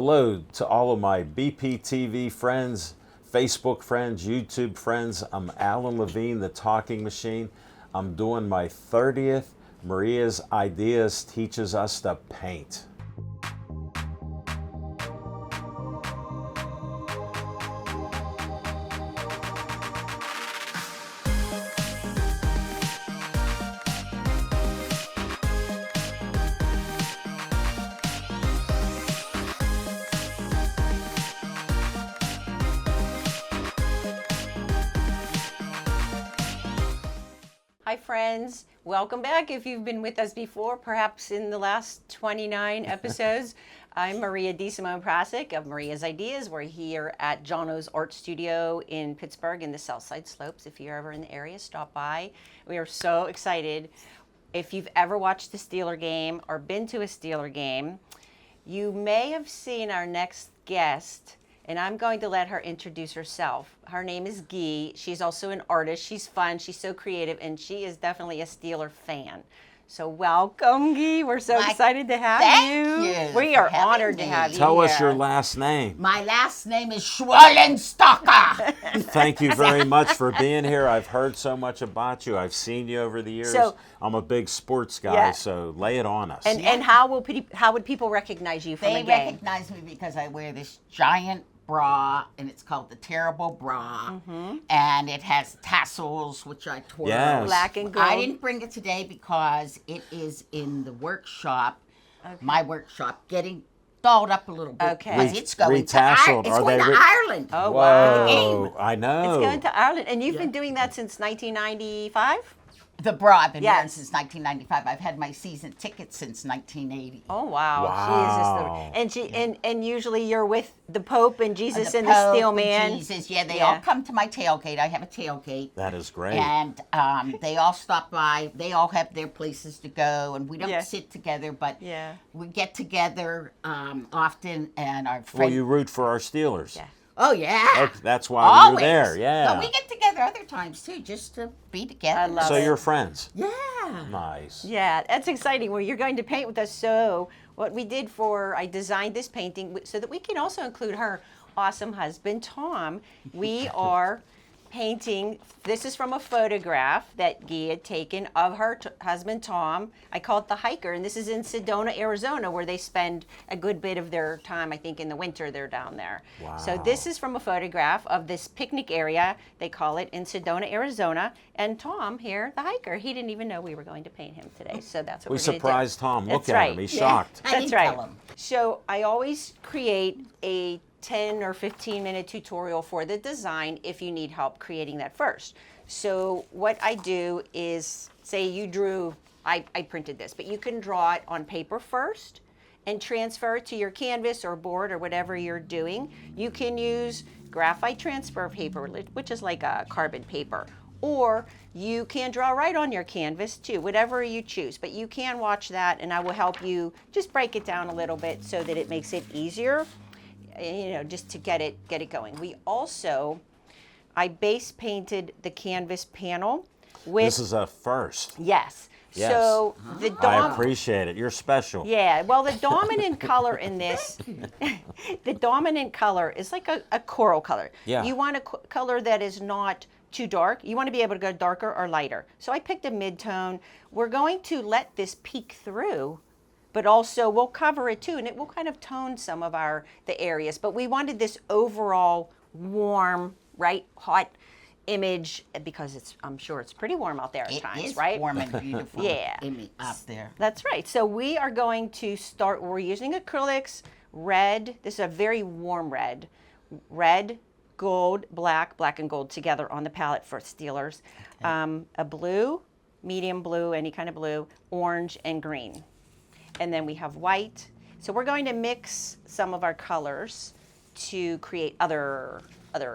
Hello to all of my BPTV friends, Facebook friends, YouTube friends. I'm Alan Levine, the Talking Machine. I'm doing my 30th Maria's Ideas Teaches Us to Paint. Hi friends, welcome back. If you've been with us before, perhaps in the last 29 episodes, I'm Maria DeSimone-Prasic of Maria's Ideas. We're here at Johno's Art Studio in Pittsburgh in the South Side Slopes. If you're ever in the area, stop by. We are so excited. If you've ever watched a Steeler game or been to a Steeler game, you may have seen our next guest, and I'm going to let her introduce herself. Her name is Guy. She's also an artist. She's fun. She's so creative, and she is definitely a Steeler fan. So welcome, Guy. We're so excited to have you. Thank you. We are honored to have you. Tell us here. your last name. My last name is Schwalenstocker. Thank you very much for being here. I've heard so much about you. I've seen you over the years. So- I'm a big sports guy, Yeah. so lay it on us. And how would people recognize you from They a game? recognize me because I wear this giant bra, and it's called the Terrible Bra, and it has tassels, which I twirl. Yes. Black and gold. I didn't bring it today because it is in the workshop, my workshop, getting dolled up a little bit. Okay. Because it's going to Retasseled. It's Are going they to Ireland. Oh, wow. Whoa, I know. It's going to Ireland. And you've been doing that since 1995? The bra I've been wearing Yes. since 1995. I've had my season ticket since 1980. Oh wow! Wow. She is just and usually you're with the Pope and Jesus The and the Pope Steel and Man. Jesus, yeah, they Yeah. all come to my tailgate. I have a tailgate. That is great. And they all stop by. They all have their places to go, and we don't Yeah. sit together, but Yeah. we get together often, and our Well, friends. you root for our Steelers. Yeah. Oh yeah. Okay, that's why Always. you're there. Yeah. But we get together other times too, just to be together. I love So it. you're friends. Yeah. Nice. Yeah, that's exciting. Well, you're going to paint with us. So what we did I designed this painting so that we can also include her awesome husband, Tom. We are painting, this is from a photograph that Guy had taken of her husband, Tom. I call it The Hiker, and this is in Sedona, Arizona, where they spend a good bit of their time, I think in the winter they're down there. Wow. So this is from a photograph of this picnic area, they call it, in Sedona, Arizona. And Tom here, the hiker, he didn't even know we were going to paint him today. So that's what We we're going to do. surprised Tom. Look That's at right. him. He's Yeah. shocked. I That's didn't right. tell him. So I always create a 10 or 15 minute tutorial for the design if you need help creating that first. So what I do is, say you drew, I printed this, but you can draw it on paper first and transfer it to your canvas or board or whatever you're doing. You can use graphite transfer paper, which is like a carbon paper, or you can draw right on your canvas too, whatever you choose. But you can watch that and I will help you just break it down a little bit so that it makes it easier, you know, just to get it going. We also, I base painted the canvas panel with, This is a first. yes. Yes. So the I appreciate it. You're special. yeah, well, the dominant color in this, the dominant color is like a coral color. Yeah. You want a color that is not too dark. You want to be able to go darker or lighter. So I picked a mid-tone. We're going to let this peek through, but also we'll cover it too, and it will kind of tone some of the areas. But we wanted this overall warm, right, hot image because I'm sure it's pretty warm out there at times, It is right? warm and beautiful. Yeah. Out there. That's right. So we are going to start, we're using acrylics, red, this is a very warm red, gold, black and gold together on the palette for Steelers. A blue, medium blue, any kind of blue, orange, and green. And then we have white. So we're going to mix some of our colors to create other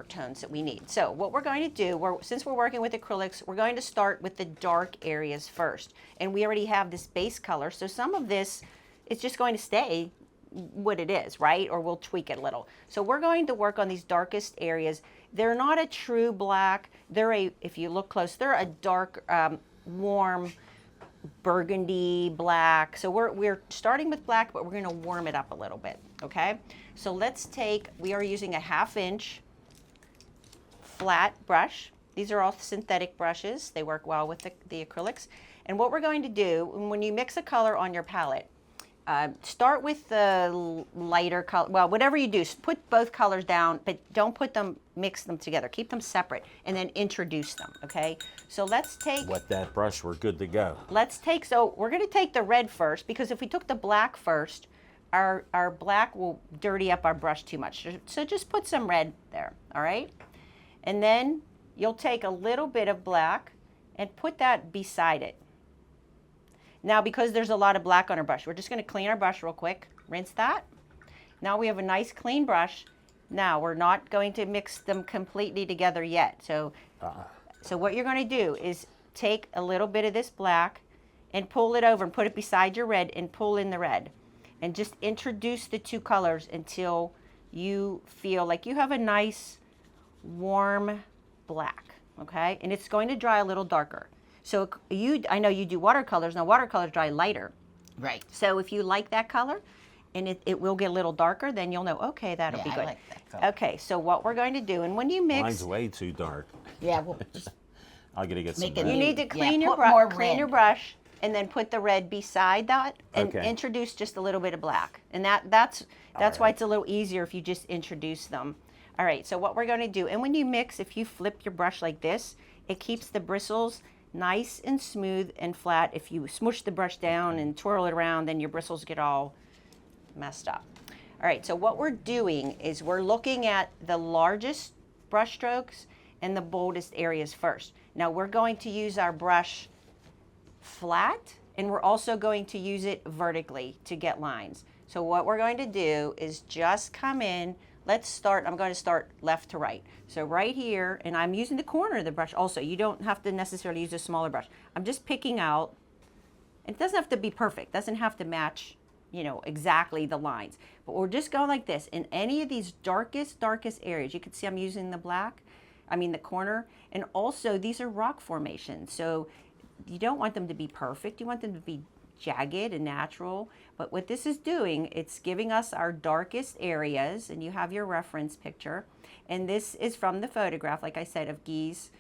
tones that we need. So what we're going to do, since we're working with acrylics, we're going to start with the dark areas first. And we already have this base color, so some of this is just going to stay what it is, right? Or we'll tweak it a little. So we're going to work on these darkest areas. They're not a true black. If you look close, they're a dark, warm burgundy black. So we're starting with black, but we're going to warm it up a little bit. okay? So let's take, we are using a 1/2 inch flat brush. These are all synthetic brushes. They work well with the acrylics. And what we're going to do, when you mix a color on your palette, start with the lighter color. Well, whatever you do, put both colors down, but don't mix them together. Keep them separate, and then introduce them, okay? So let's take... Wet that brush, we're good to go. So we're going to take the red first, because if we took the black first, our black will dirty up our brush too much. So just put some red there, all right? And then you'll take a little bit of black and put that beside it. Now, because there's a lot of black on our brush, we're just going to clean our brush real quick, rinse that. Now we have a nice clean brush. Now we're not going to mix them completely together yet. So what you're going to do is take a little bit of this black and pull it over and put it beside your red and pull in the red. And just introduce the two colors until you feel like you have a nice warm black, okay? And it's going to dry a little darker. So I know you do watercolors. Now watercolors dry lighter. Right. So if you like that color and it will get a little darker, then you'll know, okay, that'll be good. I like that color. Okay, so what we're going to do, and when you mix... Mine's way too dark. Yeah, well, just I'll get some Make it red. You need to clean Yeah, your put more clean your red. brush and then put the red beside that and Okay. introduce just a little bit of black. And that's why right. it's a little easier if you just introduce them. All right, so what we're going to do, and when you mix, if you flip your brush like this, it keeps the bristles nice and smooth and flat. If you smush the brush down and twirl it around, then your bristles get all messed up. All right, so what we're doing is we're looking at the largest brush strokes and the boldest areas first. Now we're going to use our brush flat, and we're also going to use it vertically to get lines. So what we're going to do is just come in. I'm going to start left to right. So right here, and I'm using the corner of the brush also. You don't have to necessarily use a smaller brush. I'm just picking out, it doesn't have to be perfect. It doesn't have to match, exactly the lines. But we're just going like this. In any of these darkest areas, you can see I'm using the corner. And also these are rock formations. So you don't want them to be perfect. You want them to be jagged and natural. But what this is doing, it's giving us our darkest areas, and you have your reference picture. And this is from the photograph, like I said, of Guy's,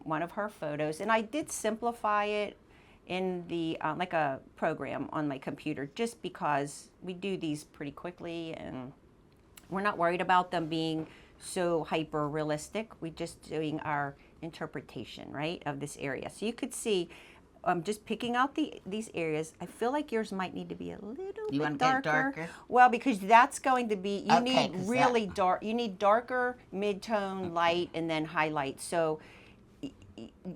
one of her photos. And I did simplify it in the like a program on my computer, just because we do these pretty quickly and we're not worried about them being so hyper realistic. We're just doing our interpretation, right, of this area. So you could see I'm just picking out these areas. I feel like yours might need to be a little bit darker. Well, because that's going to be, you need really dark, you need darker, mid-tone, light, and then highlight. So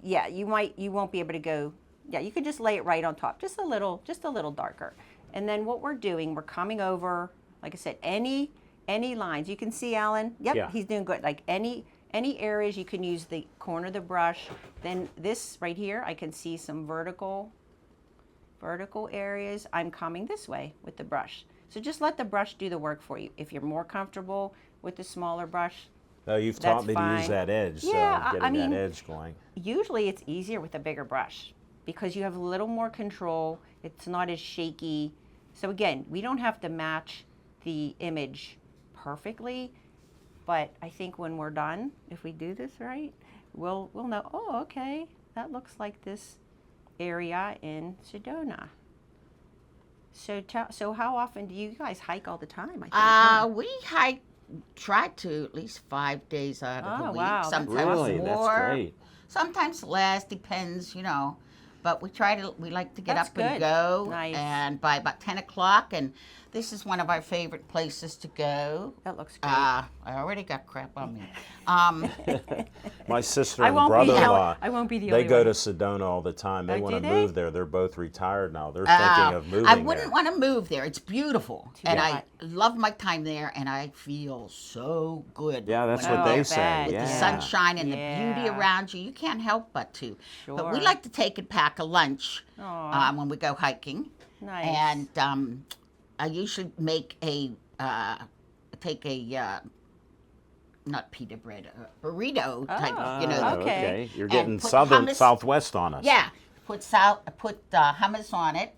yeah, you won't be able to go, yeah, you could just lay it right on top, just a little darker. And then what we're doing, we're coming over, like I said, any lines. You can see Alan, yep, he's doing good. Like any areas, you can use the corner of the brush. Then this right here, I can see some vertical areas. I'm coming this way with the brush. So just let the brush do the work for you. If you're more comfortable with the smaller brush, You've taught me to use that edge, yeah, so getting that edge going. Usually it's easier with a bigger brush because you have a little more control. It's not as shaky. So again, we don't have to match the image perfectly. But I think when we're done, if we do this right, we'll know, oh, okay, that looks like this area in Sedona. So how often do you guys hike all the time? I think, we hike, try to at least 5 days out of the week. Wow, Sometimes really? more, That's great. sometimes less, depends, But we like to get That's up and good. go, Nice. and by about 10 o'clock, and this is one of our favorite places to go. That looks great. I already got crap on me. My sister I and won't be the brother-in-law, I won't be the they only go one. to Sedona all the time. They Oh, want to do they? move there. They're both retired now. They're thinking of moving I wouldn't there. want to move there. It's beautiful, and hot. I love my time there, and I feel so good. Yeah, that's when what I'm they there. say. With Yeah. the sunshine and the beauty Yeah. around you, you can't help but to. But we Sure. like to take and pack a lunch Aw. when we go hiking. Nice. And I usually make not pita bread, burrito type. Oh, Okay. You're And getting put southwest on us. Yeah, put hummus on it,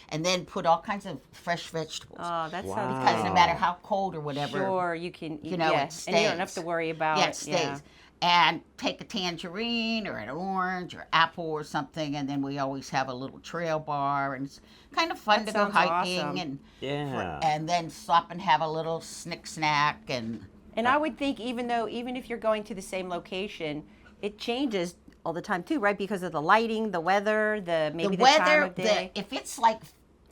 and then put all kinds of fresh vegetables. Oh, that sounds Because no good. matter how cold or whatever, Sure, you can. you know, yeah. it stays. And you don't have to worry about. Yeah, it stays. And take a tangerine or an orange or apple or something, and then we always have a little trail bar, and it's kind of fun That to go sounds hiking awesome. and then stop and have a little snack and. And I would think even if you're going to the same location, it changes all the time too, right? Because of the lighting, the weather, maybe the time of day. If it's like,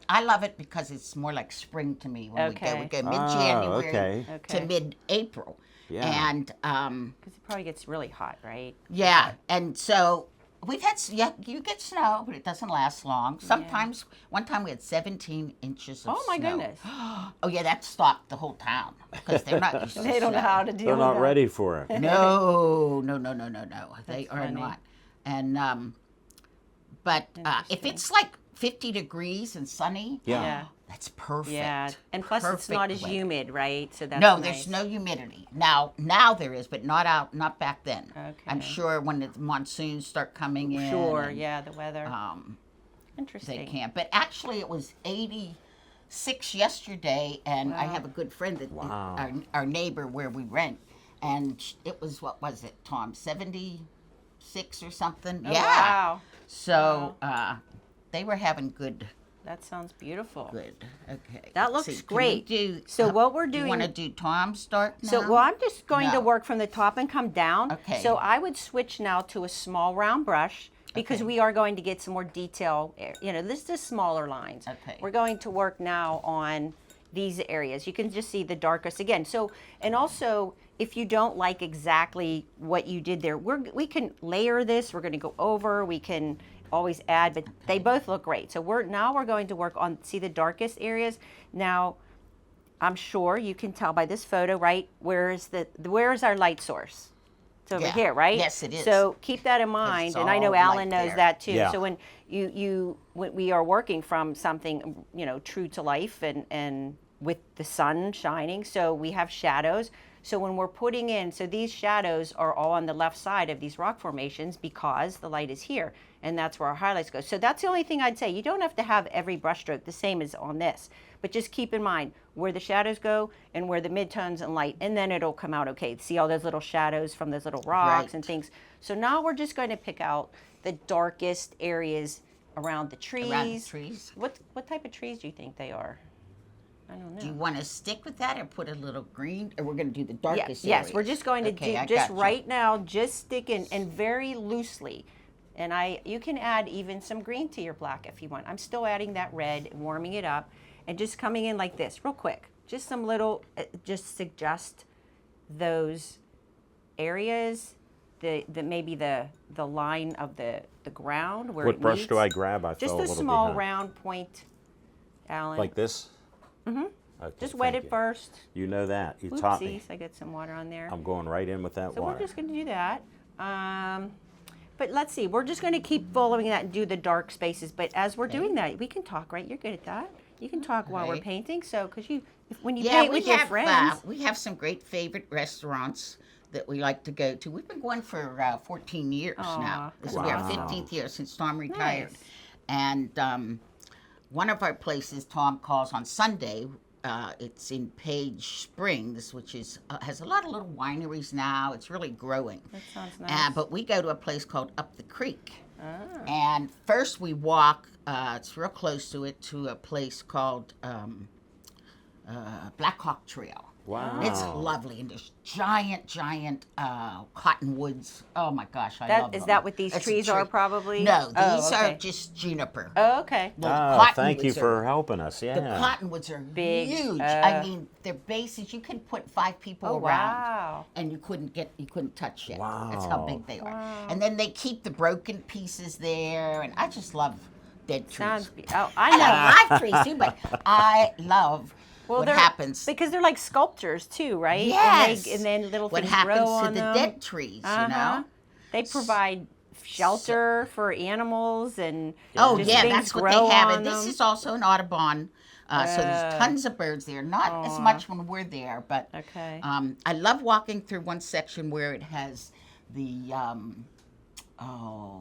I love it because it's more like spring to me when we go. We go mid-January to mid-April. Yeah. And Because it probably gets really hot, right? yeah, and so we've had you get snow, but it doesn't last long. Sometimes one time we had 17 inches of snow. Oh my goodness! Oh yeah, that stopped the whole town because they're not used to They don't know snow. how to deal They're with not that. ready for it. No. They are funny. not. And but if it's like 50 degrees and sunny, Yeah. that's perfect. Yeah, and plus it's Perfect not as weather. humid, right? So that's No, nice. there's no humidity. Now there is, but not back then. Okay. I'm sure when the monsoons start coming in. Sure, and, yeah, the weather. They Interesting. can't. But actually, it was 86 yesterday, and I have a good friend that our neighbor where we rent, and it was, what was it, Tom? 76 or something. Oh, yeah. Wow. So they were having good. That sounds beautiful. Good. Okay. That let's looks see. Can great. we do, So what we're You doing- want to do Tom start now? So, well, I'm just going to No. work from the top and come down. Okay. So I would switch now to a small round brush because Okay. we are going to get some more detail. You know, this is smaller lines. Okay. We're going to work now on these areas. You can just see the darkest again. So, and also, if you don't like exactly what you did there, we can layer this. We're going to go over. We can always add, but they both look great. So we're going to work on, see the darkest areas. Now, I'm sure you can tell by this photo, right? Where is our light source? It's over Yeah. here, right? Yes, it is. So keep that in mind, it's and I know all Alan light knows there. that too. Yeah. So when when we are working from something, you know, true to life and with the sun shining, so we have shadows. So when we're putting in, so these shadows are all on the left side of these rock formations because the light is here, and that's where our highlights go. So that's the only thing I'd say. You don't have to have every brushstroke the same as on this, but just keep in mind where the shadows go and where the midtones and light, and then it'll come out okay. See all those little shadows from those little rocks Right. and things. So now we're just going to pick out the darkest areas around the trees. Around the trees. What type of trees do you think they are? I don't know. Do you want to stick with that or put a little green? Or we're going to do the darkest Yes, areas? we're just going to Okay, I do just got you. right now, just stick in and very loosely. And you can add even some green to your black if you want. I'm still adding that red, warming it up, and just coming in like this, real quick. Just some little, just suggest those areas, maybe the line of the ground where What it brush meets. do I grab? I Just fell a little small behind. round point, Alan. Like this? Mm-hmm. Okay, Just wet thank it you. first. You know that. You taught me. Oopsies, I got some water on there. I'm going right in with that So water. we're just going to do that. But let's see, we're just going to keep following that and do the dark spaces. But as we're doing that, we can talk, right? You're good at that. You can talk while we're Okay. painting. So, because when you Yeah, paint we with your have, friends, we have some great favorite restaurants that we like to go to. We've been going for 14 years now. This will be our Wow. 15th year since Tom retired. Nice. And one of our places Tom calls on Sunday, it's in Page Springs, which is has a lot of little wineries now. It's really growing. that sounds nice. But we go to a place called Up the Creek. And first we walk, it's real close to it, to a place called Black Hawk Trail. Wow. It's lovely, and there's giant cottonwoods. Oh my gosh, I love them. Is that what these It's a trees tree. are probably? No, Oh, these okay. are just juniper. Oh, okay. The Thank you cottonwoods for are- helping us. The Yeah. cottonwoods are Big. huge. I mean, their bases, you could put 5 people Oh, around. wow. And you couldn't touch it. Wow. That's how big they are. And then they keep the broken pieces there, and I just love dead trees. I I know. love live trees too, but I love what they're- happens. because they're like sculptures too, right? Yes. And then little what things happens grow to on the them. dead trees, you know? They provide shelter for animals and Oh just yeah, things that's what grow they have. on And this them. is also an Audubon, so there's tons of birds there. Not as much when we're there, but Okay. I love walking through one section where it has the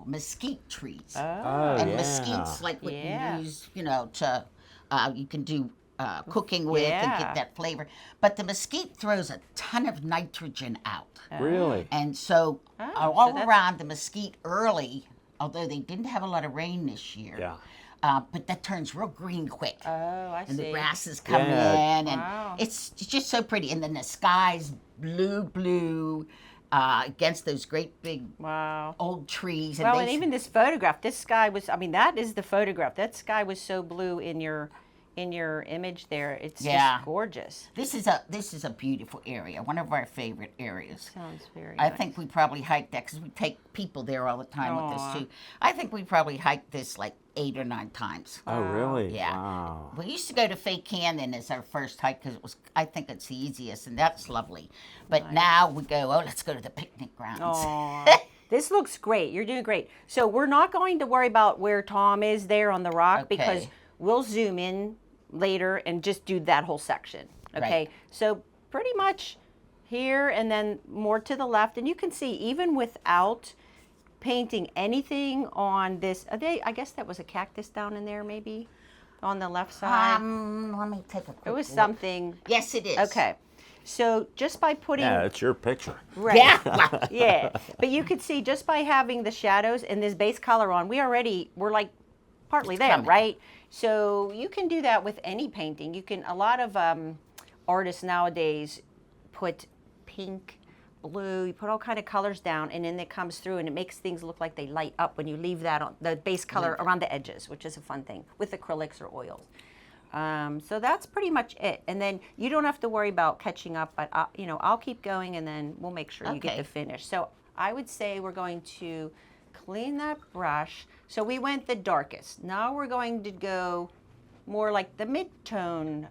mesquite trees. Oh, And yeah. mesquite's like what Yeah. you use, to you can do cooking with and Yeah. get that flavor. But the mesquite throws a ton of nitrogen out. Really? And so Oh, all so that's- around the mesquite early, although they didn't have a lot of rain this year, Yeah. but that turns real green quick. Oh, I And see. the grasses come Yeah. in, and Wow. it's just so pretty. And then the sky's blue against those great big Wow. old trees. Well, they and even this photograph, this sky was, I mean, that is the photograph. That sky was so blue in your image there. It's Yeah. just gorgeous. This is a beautiful area, one of our favorite areas. Sounds very I nice. think we probably hiked that because we take people there all the time with Aw. us too. I think we probably hiked this like 8 or 9 times. Oh, really? Yeah. Wow. We used to go to Fake Canyon as our first hike because I think it's the easiest and that's lovely. But now we go, let's go to the picnic grounds. Aw. This looks great. You're doing great. So we're not going to worry about where Tom is there on the rock because Okay. we'll zoom in later and just do that whole section. Okay. Right. So pretty much here and then more to the left. And you can see even without painting anything on this, I guess that was a cactus down in there maybe on the left side. Let me take a quick It was look. something. Yes, it is. Okay. So just by putting Yeah, it's your picture. right. Yeah. Yeah, but you could see just by having the shadows and this base color on, we're like partly there, coming. right? So you can do that with any painting. A lot of artists nowadays put pink, blue, you put all kind of colors down and then it comes through and it makes things look like they light up when you leave that on the base color around the edges, which is a fun thing with acrylics or oils. So that's pretty much it. And then you don't have to worry about catching up, but I'll keep going and then we'll make sure you get Okay. the finish. So I would say we're going to clean that brush. So we went the darkest. Now we're going to go more like the mid-tone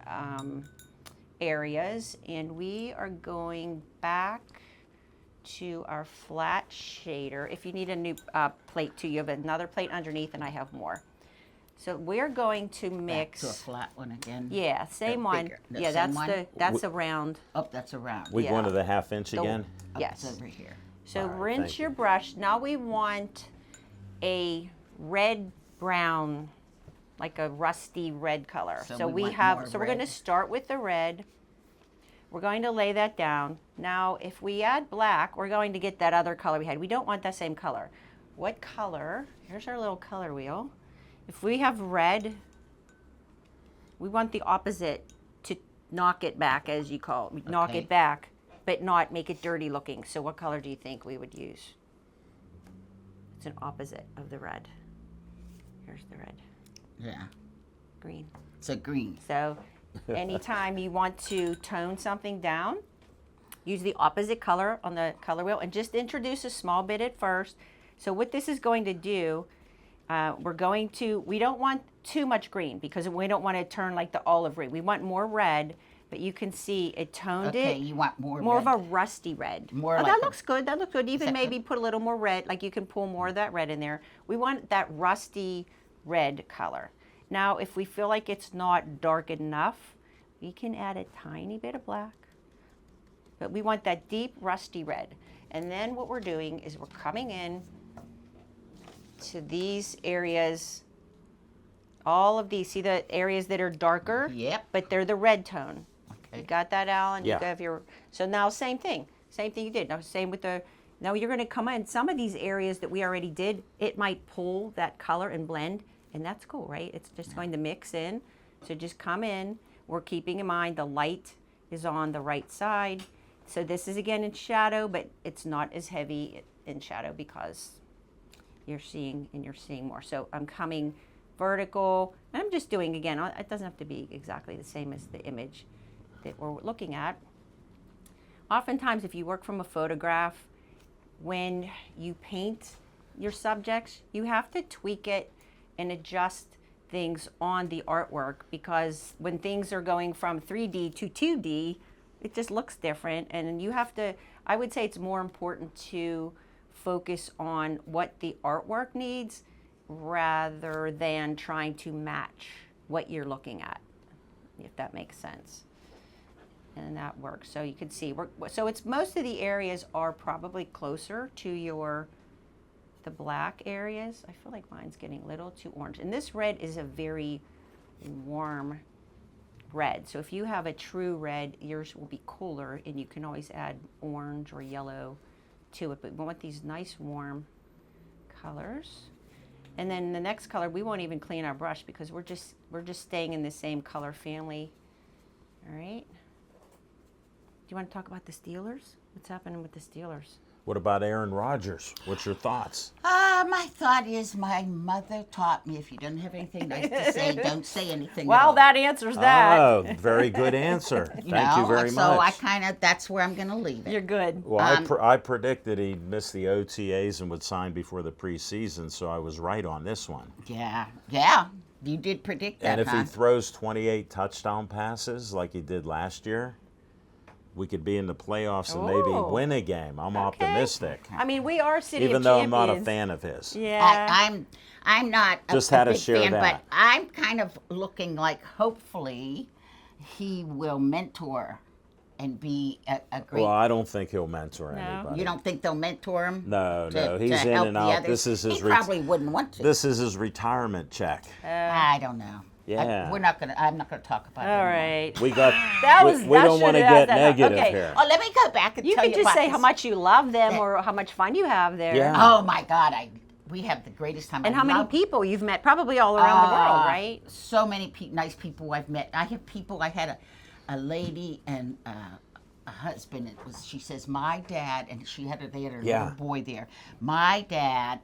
areas, and we are going back to our flat shader. If you need a new plate too, you have another plate underneath and I have more. So we're going to Back mix. to a flat one again. Yeah, same The one. bigger- the Yeah, same that's one? that's a round. Oh, that's around. We Yeah. going to the 1/2 inch again? Up Yes. over here. So All right, rinse thank your you. brush. Now we want a red brown, like a rusty red color. So So we we want have. more So we're going to red. start with the red. We're going to lay that down. Now, if we add black, we're going to get that other color we had. We don't want that same color. What color? Here's our little color wheel. If we have red, we want the opposite to knock it back, as you call it. Knock Okay. it back, but not make it dirty looking. So what color do you think we would use? It's an opposite of the red. Here's the red, Yeah. green. So green. So anytime you want to tone something down, use the opposite color on the color wheel and just introduce a small bit at first. So what this is going to do, we don't want too much green because we don't want to turn like the olive green. We want more red, but you can see it toned Okay, it. you want more Of red. a rusty red. More Oh, like that a- looks good. That looks good. Even that maybe put a little more red, like you can pull more of that red in there. We want that rusty red color. Now, if we feel like it's not dark enough, we can add a tiny bit of black. But we want that deep rusty red. And then what we're doing is we're coming in to these areas, all of these. See the areas that are darker? Yep. But they're the red tone. Okay. You got that, Alan? Yeah. You have your. So now, same thing you did. Now, same with the. Now you're going to come in. Some of these areas that we already did, it might pull that color and blend, and that's cool, right? It's just going to mix in. So just come in. We're keeping in mind the light is on the right side. So this is again in shadow, but it's not as heavy in shadow because you're seeing more. So I'm coming vertical, and I'm just doing again. It doesn't have to be exactly the same as the image that we're looking at. Oftentimes, if you work from a photograph, when you paint your subjects, you have to tweak it and adjust things on the artwork because when things are going from 3D to 2D, it just looks different. And you have to, I would say it's more important to focus on what the artwork needs rather than trying to match what you're looking at, if that makes sense. And that works. So you can see, so it's most of the areas are probably closer to your the black areas. I feel like mine's getting a little too orange. And this red is a very warm red. So if you have a true red, yours will be cooler, and you can always add orange or yellow to it. But we want these nice warm colors. And then the next color, we won't even clean our brush because we're just staying in the same color family. All right. Do you want to talk about the Steelers? What's happening with the Steelers? What about Aaron Rodgers? What's your thoughts? My thought is my mother taught me if you don't have anything nice to say, don't say anything at Well, all. that answers that. Oh, very good answer. Thank you very so much. that's where I'm going to leave it. You're good. Well, I predicted he'd miss the OTAs and would sign before the preseason, so I was right on this one. Yeah, you did predict that, And if huh? he throws 28 touchdown passes like he did last year, we could be in the playoffs and maybe Ooh. win a game. I'm optimistic, I mean, we are City even of though Champions. I'm not a fan of his. Yeah. I'm not Just a had to big share fan, that. but I'm kind of looking like hopefully he will mentor and be a great. Well, I don't think he'll mentor No. anybody. You don't think they'll mentor him? No, to he's in help and the out. others? This is his He probably wouldn't want to. This is his retirement check. I don't know. Yeah. I'm not gonna talk about it. All anymore. right. We got. That we, was- we that don't want to should've asked get that. negative Okay. here. Oh, let me go back and You tell could you just about say this. how much you love them or how much fun you have there. Yeah. Oh my God, we have the greatest time. And I how many love- people you've met? Probably all around the world, right? So many nice people I've met. I have people. I had a lady and a husband. She says my dad, and they had her Yeah. little boy there. My dad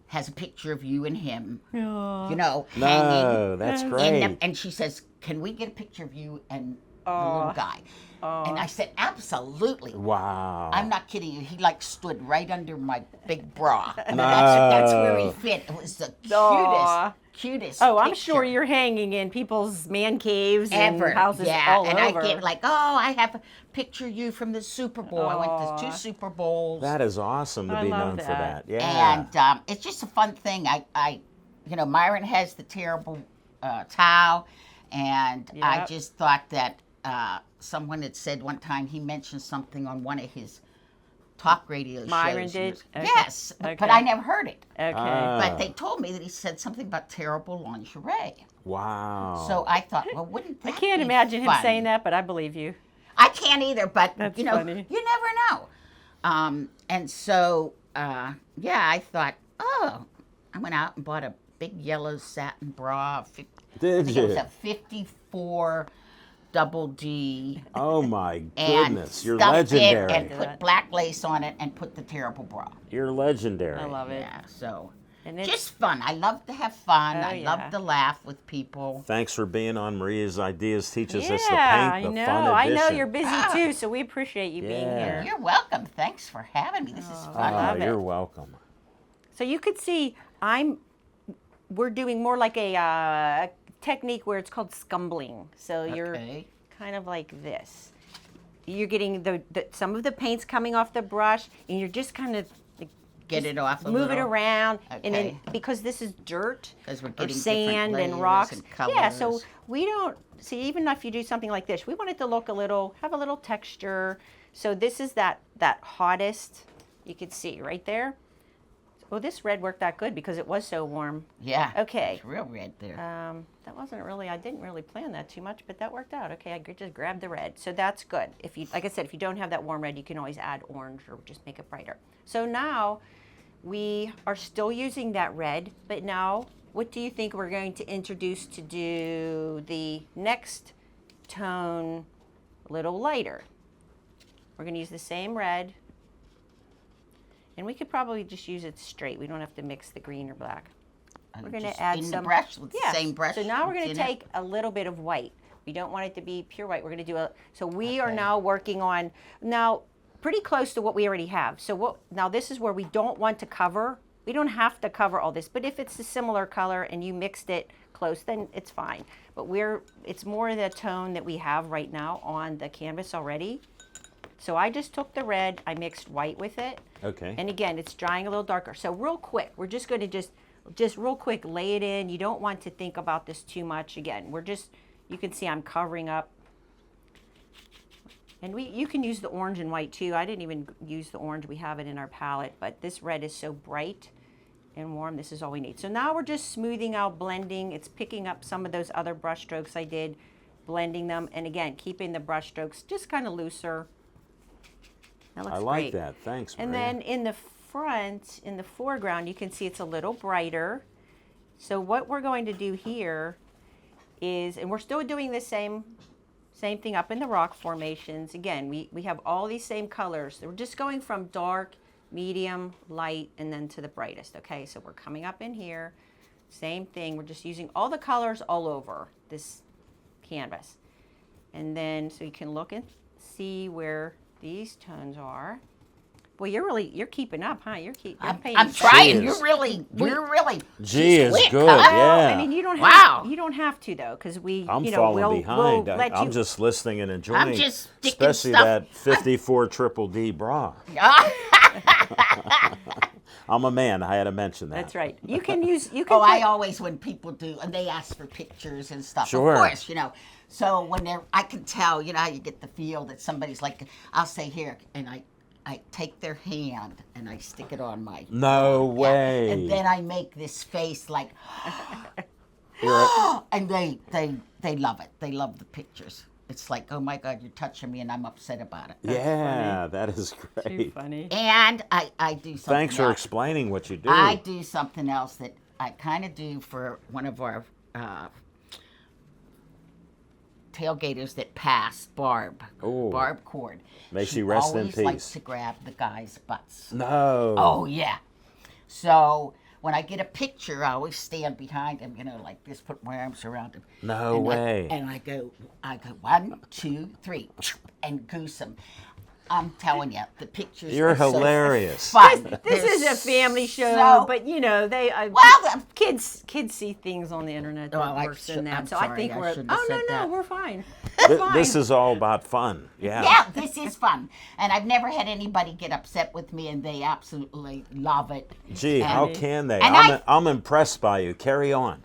has a picture of you and him. You know, No, hanging. that's in great. and she says, "Can we get a picture of you and the little guy?" And I said, "Absolutely." Wow. I'm not kidding you. He stood right under my big bra. That's where he fit. It was the Aw. cutest. Oh, I'm picture sure you're hanging in people's man caves ever. and houses yeah, all and over. I get I have a picture of you from the Super Bowl. I went to 2 Super Bowls. That is awesome to I be love known for that. that. Yeah. And it's just a fun thing. Myron has the terrible towel, and I Yep. just thought that someone had said one time he mentioned something on one of his talk radio shows. Myron did? Okay. Yes, Okay. but I never heard it. Okay. But they told me that he said something about terrible lingerie. Wow. So I thought, well, wouldn't that I can't be imagine him fun? saying that, but I believe you. I can't either, but That's you know, funny. you never know. And so, I thought, I went out and bought a big yellow satin bra. Did I think it was you? a 54 double D. Oh my And goodness, you're stuffed legendary. it and put black lace on it and put the terrible bra. You're legendary. I love it. Yeah, so And it's, just fun. I love to have fun. Oh, I yeah. love to laugh with people. Thanks for being on Maria's Ideas Teaches us to yeah, paint the I know. fun I know edition. you're busy too, so we appreciate you being Yeah. here. You're welcome. Thanks for having me. This is fun. love it. You're welcome. So you could see we're doing more like a technique where it's called scumbling. So you're Okay. kind of like this. You're getting the some of the paint's coming off the brush, and you're just kind of like, Get it off a move it little. around, and then Okay. because this is dirt 'Cause we're or getting different sand and layers rocks, and yeah. So colors. we don't see, even if you do something like this, we want it to look have a little texture. So this is that hottest. You can see right there. Oh, this red worked out good because it was so warm. Yeah. Okay. It's real red there. That wasn't really, I didn't really plan that too much, but that worked out. Okay, I just grabbed the red. So that's good. If you, like I said, if you don't have that warm red, you can always add orange or just make it brighter. So now we are still using that red, but now what do you think we're going to introduce to do the next tone a little lighter? We're going to use the same red. And we could probably just use it straight. We don't have to mix the green or black. We're going Just to add in some the brush with Yes. the same brush. So now we're going in to it? take a little bit of white. We don't want it to be pure white. We're going to do so we are Okay. now working on pretty close to what we already have. So now this is where we don't want to cover. We don't have to cover all this, but if it's a similar color and you mixed it close, then it's fine. But it's more the tone that we have right now on the canvas already. So I just took the red, I mixed white with it. Okay. And again, it's drying a little darker. So real quick, we're just going to just real quick lay it in. You don't want to think about this too much. Again, you can see I'm covering up. And you can use the orange and white too. I didn't even use the orange. We have it in our palette, but this red is so bright and warm. This is all we need. So now we're just smoothing out, blending. It's picking up some of those other brush strokes I did, blending them, and again, keeping the brush strokes just kind of looser. That looks I like great. that. Thanks, Maria. And then in the front, in the foreground, you can see it's a little brighter. So what we're going to do here is, and we're still doing the same thing up in the rock formations. Again, we have all these same colors. We're just going from dark, medium, light, and then to the brightest. Okay, so we're coming up in here. Same thing. We're just using all the colors all over this canvas. And then, so you can look and see where these tones are. Well, you're keeping up, huh? You're paying I'm attention. trying. She You're is. really. G is quick, good, huh? yeah. I mean, you don't Wow. have, you don't have to though, because we, I'm you know, falling we'll behind. let I'm you. just listening and enjoying. I'm just sticking especially stuff- that 54 triple D bra. I'm a man. I had to mention that. That's right. You can use. You can. Oh, I put- always, when people do, and they ask for pictures and stuff, Sure. of course, you know. So when they're, I can tell, you know how you get the feel that somebody's like, I'll say here, and I take their hand and I stick it on my. No Yeah. way. And then I make this face like, You're and they love it. They love the pictures. It's like, oh my God, you're touching me, and I'm upset about it. yeah, that is Too great. funny. And I do something. Thanks for else. explaining what you do. I do something else that I kind of do for one of our tailgaters that pass Barb cord. May she rest in always likes peace. to grab the guys' butts. No. Oh yeah. So when I get a picture, I always stand behind him, you know, like this, put my arms around him. No and way. And I go 1, 2, 3, and goose him. I'm telling you, the pictures. You're are so hilarious. fun. This They're is a family show, so- but you know they. Well, kids see things on the internet that Oh, worse than that. I'm So I sorry, think I we're. shouldn't have Oh no, said no, that. we're fine. We're fine. This is all about fun. Yeah. Yeah, this is fun. And I've never had anybody get upset with me, and they absolutely love it. Gee, And- how can they? And I'm impressed by you. Carry on.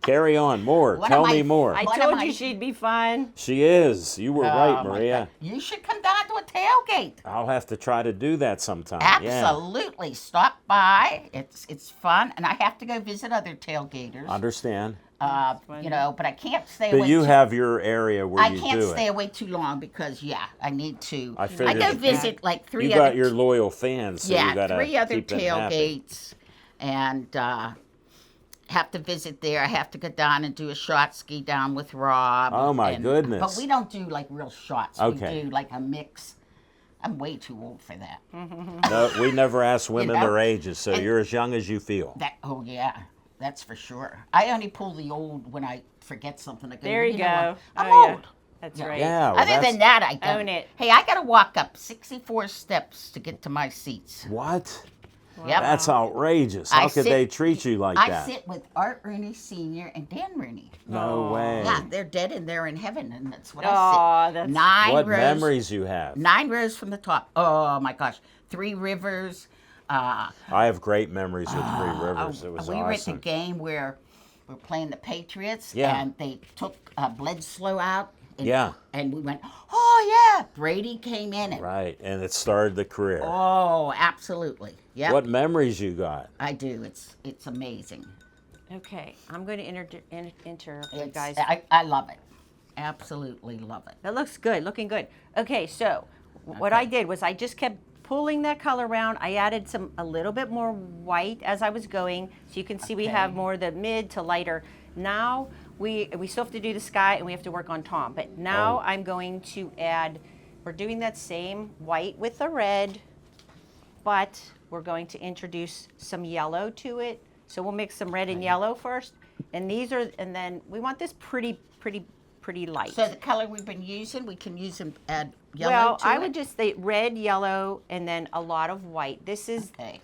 Carry on. More. One of Tell my- me more. I One of told my- you she'd be fun. She is. You were right, Oh, my Maria. God. You should come down to a tailgate. I'll have to try to do that sometime. Yeah. Absolutely. Stop by. It's fun. And I have to go visit other tailgaters. Understand. You know, but I can't stay But away you too have your area where I you can't do stay it. away too long because, yeah, I need to. I I figured go you- visit like 3 You other got your loyal fans, so you yeah, got to 3 other keep them happy. tailgates, and have to visit there. I have to go down and do a shot ski down with Rob. Oh, my and- goodness. But we don't do like real shots. Okay. We do like a mix. I'm way too old for that. No, we never ask women know? their ages, so And- you're as young as you feel. Oh yeah, that's for sure. I only pull the old when I forget something. I go, There you know go. what? I'm Oh, yeah. old. That's Yeah. right. Yeah, well, Other that's- than that, I don't. Own it. Hey, I got to walk up 64 steps to get to my seats. What? Yep. That's outrageous. How could they treat you like I that? sit with Art Rooney Sr. and Dan Rooney. No way. Yeah, they're dead and they're in heaven, and that's what I Aw, sit. that's- 9 What rows. memories you have. 9 rows from the top. Oh my gosh, 3 rivers. I have great memories with Three Rivers. It was we were at the awesome. game where we're playing the Patriots, Yeah. and they took Bledsoe out. And, Yeah. And we went, oh yeah. Brady came in. And, Right, and it started the career. Oh, absolutely. Yeah. What memories you got? I do. It's amazing. Okay, I'm going to enter you It's, guys. I love it. Absolutely love it. That looks good, looking good. Okay, so what I did was I just kept pulling that color around. I added a little bit more white as I was going, so you can see we have Okay. more of the mid to lighter. Now we still have to do the sky and we have to work on Tom, but now Oh. I'm going to add, we're doing that same white with the red, but we're going to introduce some yellow to it. So we'll mix some red and yellow first, and then we want this pretty light. So the color we've been using, we can use and add yellow Well, to I it? would just say red, yellow, and then a lot of white. This is Okay.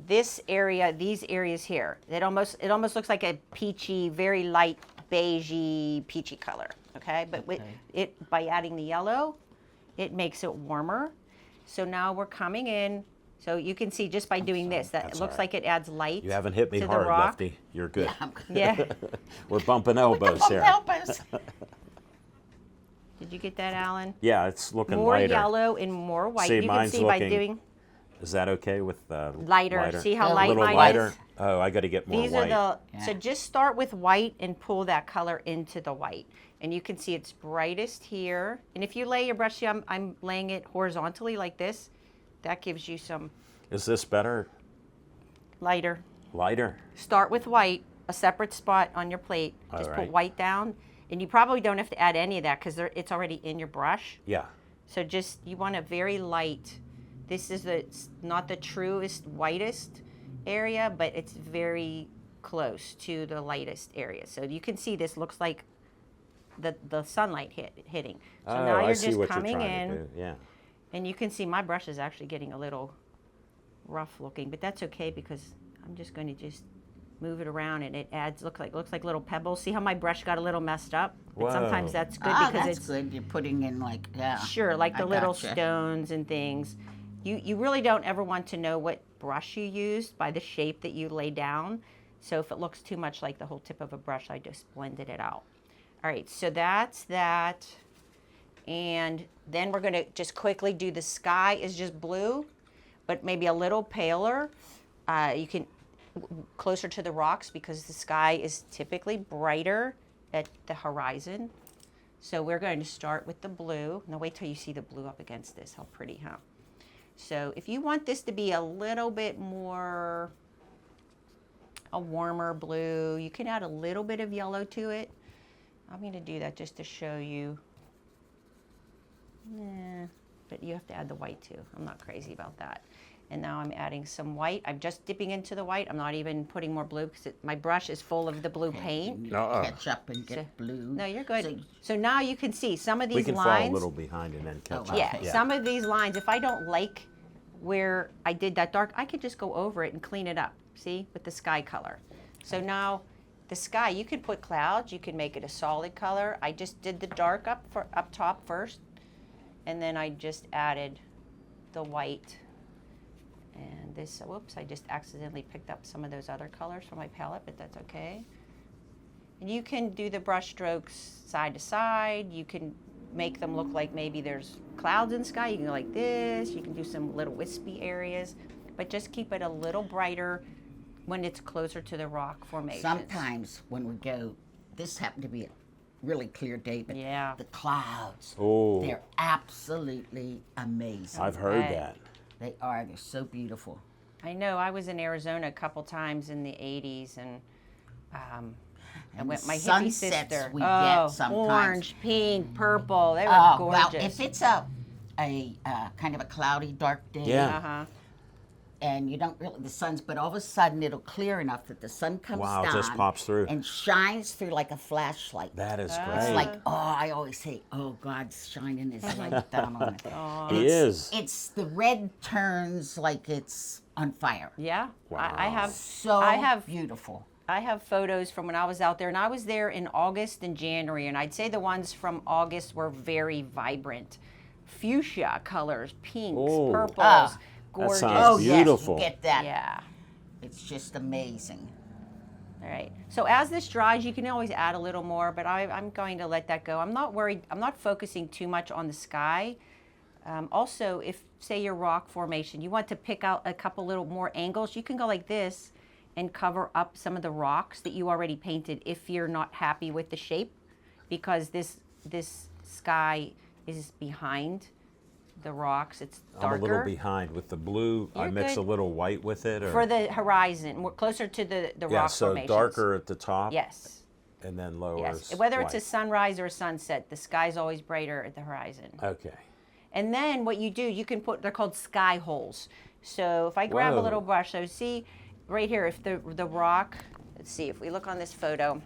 this area, these areas here. It almost looks like a peachy, very light beigey, peachy color. Okay, but with it by adding the yellow, it makes it warmer. So now we're coming in. So you can see just by doing this that That's it looks all right. like it adds light. You haven't hit me to the hard, rock. Lefty. You're good. Yeah. We're bumping elbows here. Help us. Did you get that, Alan? Yeah, it's looking More lighter. yellow and more white. See, you can mine's see by looking doing. Is that okay with Lighter. See how A light little mine lighter? is? Oh, I got to get more These white. are so just start with white and pull that color into the white. And you can see it's brightest here. And if you lay your brush, see, I'm laying it horizontally like this. That gives you some Is this better? lighter. Lighter? Start with white, a separate spot on your plate. Just put right. white down. And you probably don't have to add any of that because it's already in your brush. Yeah. So just, you want a very light. This is not the truest, whitest area, but it's very close to the lightest area. So you can see this looks like the sunlight hitting. So Oh, now I you're see just what coming you're trying in, to do. Yeah. and you can see my brush is actually getting a little rough looking, but that's okay because I'm just going to just move it around, and it looks like little pebbles. See how my brush got a little messed up? But sometimes Whoa. that's good because that's it's good. You're putting in like, yeah. sure, like the I little gotcha. stones and things. You really don't ever want to know what brush you used by the shape that you lay down. So if it looks too much like the whole tip of a brush, I just blended it out. All right, so that's that. And then we're gonna just quickly do the sky is just blue, but maybe a little paler. You can closer to the rocks because the sky is typically brighter at the horizon. So we're going to start with the blue. Now wait till you see the blue up against this. How pretty, huh? So if you want this to be a little bit more, a warmer blue, you can add a little bit of yellow to it. I'm going to do that just to show you. But you have to add the white too. I'm not crazy about that. And now I'm adding some white. I'm just dipping into the white. I'm not even putting more blue because my brush is full of the blue paint. You catch up and get blue. No, you're good. So now you can see some of these We can lines. fall a little behind and then catch up. Yeah, some of these lines, if I don't like where I did that dark, I could just go over it and clean it up, see, with the sky color. So now the sky, you could put clouds, you could make it a solid color. I just did the dark up top first, and then I just added the white. And this, whoops, I just accidentally picked up some of those other colors from my palette, but that's okay. And you can do the brush strokes side to side. You can make them look like maybe there's clouds in the sky. You can go like this. You can do some little wispy areas, but just keep it a little brighter when it's closer to the rock formation. Sometimes when we go, this happened to be a really clear day, but Yeah. the clouds, Oh. they're absolutely amazing. I've heard Right. that. They are. They're so beautiful. I know. I was in Arizona a couple times in the 80s, and I And went the my hippie sunsets sister. we get sometimes. Orange, pink, purple. They were Oh, gorgeous. well, if it's a kind of a cloudy, dark day, Yeah. Uh-huh. and you don't really, the sun's, but all of a sudden it'll clear enough that the sun comes Wow, it down just pops through. and shines through like a flashlight. That is It's great. like, I always say, God's shining his light down on it. And He is. It's the red turns like it's on fire. Yeah. Wow. I have So I have beautiful. I have photos from when I was out there, and I was there in August and January, and I'd say the ones from August were very vibrant. Fuchsia colors, pinks, Oh. purples, gorgeous. sounds beautiful. Yes, you get that. Yeah. It's just amazing. All right. So as this dries, you can always add a little more, but I'm going to let that go. I'm not worried. I'm not focusing too much on the sky. Also, if, say, your rock formation, you want to pick out a couple little more angles, you can go like this and cover up some of the rocks that you already painted if you're not happy with the shape, because this sky is behind the rocks. It's darker. I'm a little behind with the blue. I You're mix good. a little white with it. Or? For the horizon, more closer to the yeah, rock so formations. darker at the top. Yes. And then lower. Yes. Whether it's a white. sunrise or a sunset, the sky's always brighter at the horizon. Okay. And then what you do, you can put, they're called sky holes. So if I grab a Whoa. little brush, so see right here, if the rock, let's see, if we look on this photo,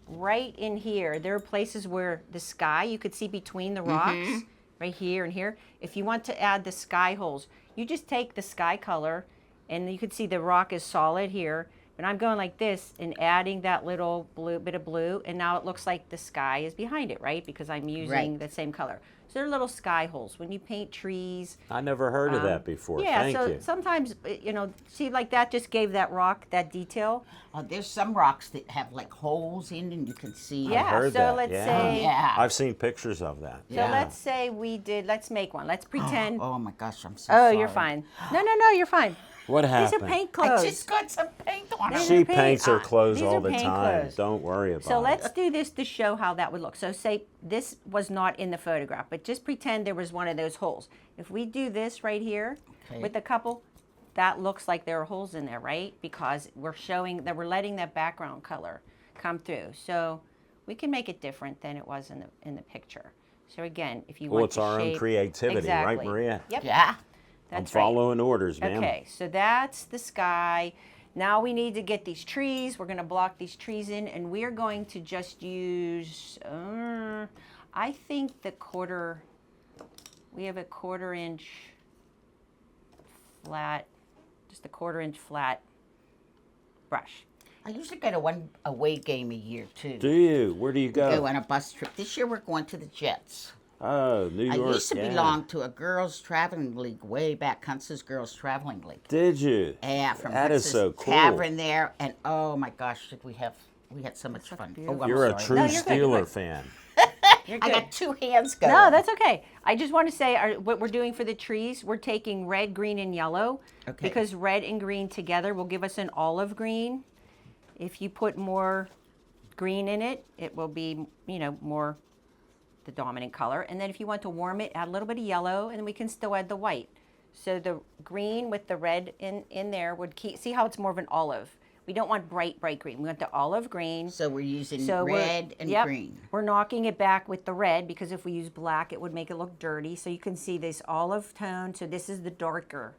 right in here, there are places where the sky, you could see between the rocks, right here and here. If you want to add the sky holes, you just take the sky color, and you can see the rock is solid here. But I'm going like this and adding that little bit of blue, and now it looks like the sky is behind it, right? Because I'm using the same color. So they're little sky holes. When you paint trees. I never heard of that before. Yeah, Thank so you. sometimes, see, like that just gave that rock that detail. There's some rocks that have like holes in, and you can see. Yeah, heard so that, let's yeah. say. Yeah. I've seen pictures of that. So Yeah. let's say let's make one. Let's pretend. Oh my gosh, I'm so Oh, sorry. you're fine. No, you're fine. What These happened? are paint I clothes. just got some paint on them. These She are paint- paints her clothes these all are the paint time. clothes. Don't worry about So it. let's do this to show how that would look. So say this was not in the photograph, but just pretend there was one of those holes. If we do this right here with a couple, that looks like there are holes in there, right? Because we're showing that we're letting that background color come through. So we can make it different than it was in the picture. So again, if you Well, want it's to our own shape- creativity, right, Exactly. Maria? Yep. Yeah. I'm That's right. following orders, ma'am. Okay, so that's the sky. Now we need to get these trees. We're going to block these trees in, and we're going to just use, I think we have a 1/4 inch flat, just a 1/4 inch flat brush. I usually go to one away game a year too. Do you? Where do you Go go? on a bus trip. This year we're going to the Jets. Oh, New I York. used to yeah. belong to a girls traveling league way back, Hunts's Girls Traveling League. Did you? Yeah, from That is Hunts's so cool. Tavern there, and oh my gosh, we had so much fun. Oh, I'm You're a sorry. true No, you're good, you're Steeler good. fan. You're I good. got 2 hands going. No, that's okay. I just want to say what we're doing for the trees, we're taking red, green, and yellow. Okay. Because red and green together will give us an olive green. If you put more green in it, it will be, more the dominant color. And then if you want to warm it, add a little bit of yellow, and then we can still add the white. So the green with the red in there would see how it's more of an olive. We don't want bright green. We want the olive green. So we're using So red and yep, green. We're knocking it back with the red because if we use black, it would make it look dirty. So you can see this olive tone. So this is the darker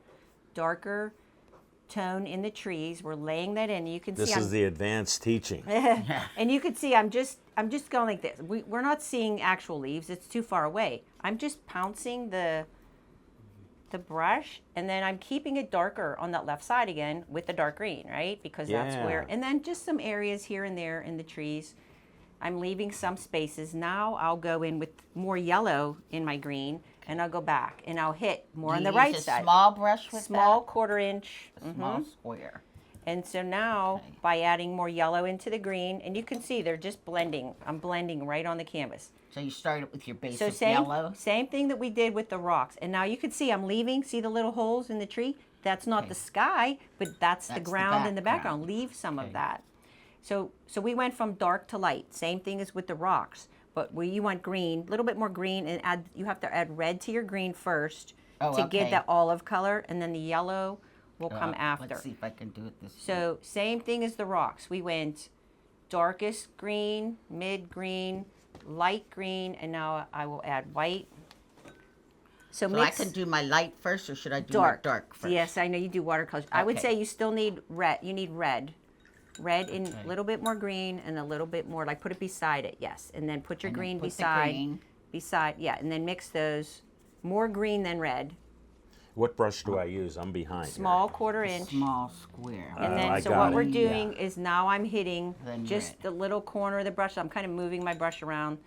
tone in the trees. We're laying that in. You can This see is the advanced teaching. and you can see I'm just going like this. We're not seeing actual leaves. It's too far away. I'm just pouncing the brush, and then I'm keeping it darker on that left side again with the dark green, right? Because that's where, Yeah. and then just some areas here and there in the trees. I'm leaving some spaces. Now I'll go in with more yellow in my green, and I'll go back, and I'll hit more on the right use a side. small brush with Small that? 1/4 inch. A small square. And so now, by adding more yellow into the green, and you can see they're just blending. I'm blending right on the canvas. So you started with your So basic yellow. same thing that we did with the rocks. And now you can see I'm leaving, see the little holes in the tree? That's not the sky, but that's the That's the ground in the background. background. Leave some Okay. of that. So we went from dark to light. Same thing as with the rocks. But where you want green, a little bit more green, and you have to add red to your green first Oh, to okay. get that olive color, and then the yellow will come after. Let's see if I can do it this way. So same thing as the rocks. We went darkest green, mid green, light green, and now I will add white. So So I mix can do my light first, or should I do dark. my dark first? Yes, I know you do watercolors. I would Okay. say you still need red. You need red. Red and Okay. a little bit more green and a little bit more, like put it beside it, yes. And then put your And then green put the beside, green. and then mix those. More green than red. What brush do I use? I'm behind. here. Small 1/4 inch. Small square. And then, I so got what it. we're doing is now I'm hitting Then just red. the little corner of the brush. I'm kind of moving my brush around.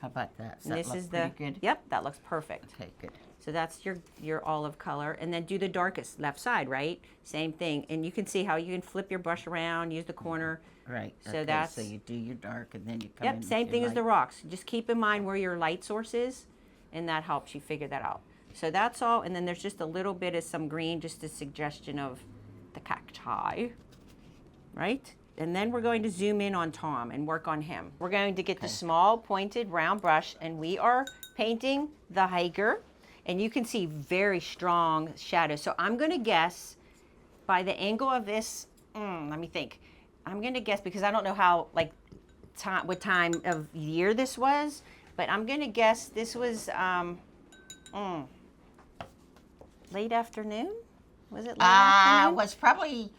How about that? Does And that this look is the, pretty good? yep, that looks perfect. Okay, good. So that's your olive color. And then do the darkest left side, right? Same thing. And you can see how you can flip your brush around, use the corner. Right. So okay, that's- so you do your dark, and then you come in Yep, with same your thing as the light. rocks. Just keep in mind where your light source is, and that helps you figure that out. So that's all. And then there's just a little bit of some green, just a suggestion of the cacti, right? And then we're going to zoom in on Tom and work on him. We're going to get the small pointed round brush, and we are painting the hiker. And you can see very strong shadows. So I'm going to guess by the angle of this, let me think. I'm going to guess because I don't know how, like, what time of year this was, but I'm going to guess this was late afternoon? Was it late afternoon? Was probably,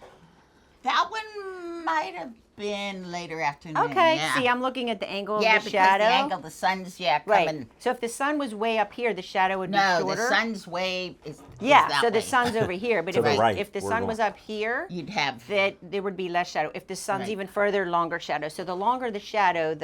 that one might have been later afternoon. Okay, yeah. see, I'm looking at the angle Yeah, of the because shadow. the angle, the sun's, coming. Right. So if the sun was way up here, the shadow would be No, shorter. the sun's way is Yeah, that so the way. sun's over here. But To if, the right, if the we're sun going. was up here, You'd have... that there would be less shadow. If the sun's Right. even further, longer shadow. So the longer the shadow,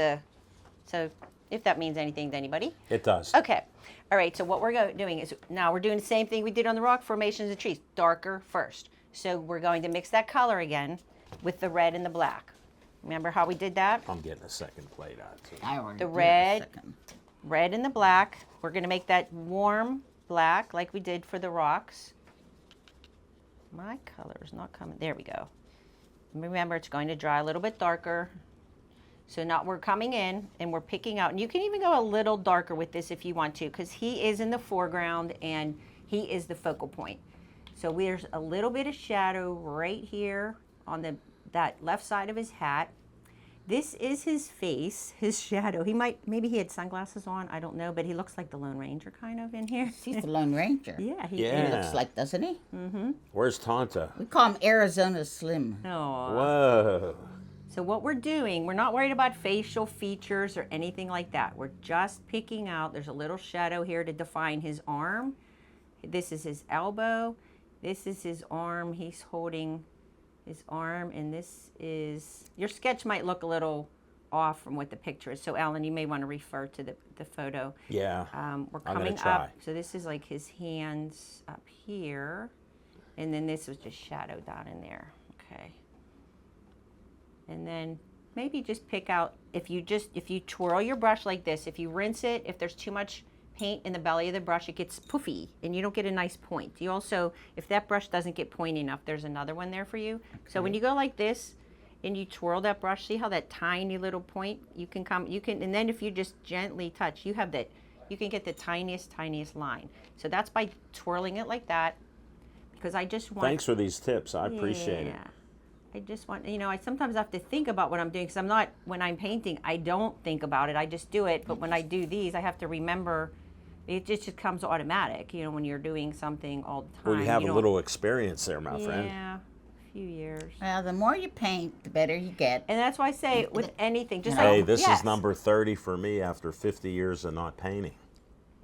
so if that means anything to anybody. It does. Okay. All right, so what we're doing is now we're doing the same thing we did on the rock formations and trees, darker first. So we're going to mix that color again with the red and the black. Remember how we did that? I'm getting a second plate out too. I already The did a red. second. Red and the black. We're going to make that warm black like we did for the rocks. My color is not coming. There we go. Remember, it's going to dry a little bit darker. So now we're coming in and we're picking out. And you can even go a little darker with this if you want to, because he is in the foreground and he is the focal point. So there's a little bit of shadow right here on that left side of his hat. This is his face, his shadow. Maybe he had sunglasses on, I don't know, but he looks like the Lone Ranger kind of in here. He's the Lone Ranger. Yeah, He Yeah. looks like, doesn't he? Where's Tonta? We call him Arizona Slim. Aw. Whoa. So what we're doing, we're not worried about facial features or anything like that. We're just picking out, there's a little shadow here to define his arm. This is his elbow. This is his arm. He's holding his arm, and this is, your sketch might look a little off from what the picture is. So Alan, you may want to refer to the photo. Yeah. We're I'm gonna coming try. up. So this is like his hands up here, and then this was just shadowed down in there. Okay. And then maybe just pick out, if you twirl your brush like this, if you rinse it, if there's too much paint in the belly of the brush, it gets poofy and you don't get a nice point. You also, if that brush doesn't get pointy enough, there's another one there for you. Okay. So when you go like this and you twirl that brush, see how that tiny little point, and then if you just gently touch, you can get the tiniest line. So that's by twirling it like that, because I just want. Thanks for these tips. I appreciate it. I just want, I sometimes have to think about what I'm doing, because when I'm painting, I don't think about it. I just do it. But when I do these, I have to remember, it just comes automatic, when you're doing something all the time. Well, you have a little experience there, my friend. Yeah, a few years. Well, the more you paint, the better you get. And that's why I say with anything, just Hey, like, this yes. is number 30 for me after 50 years of not painting.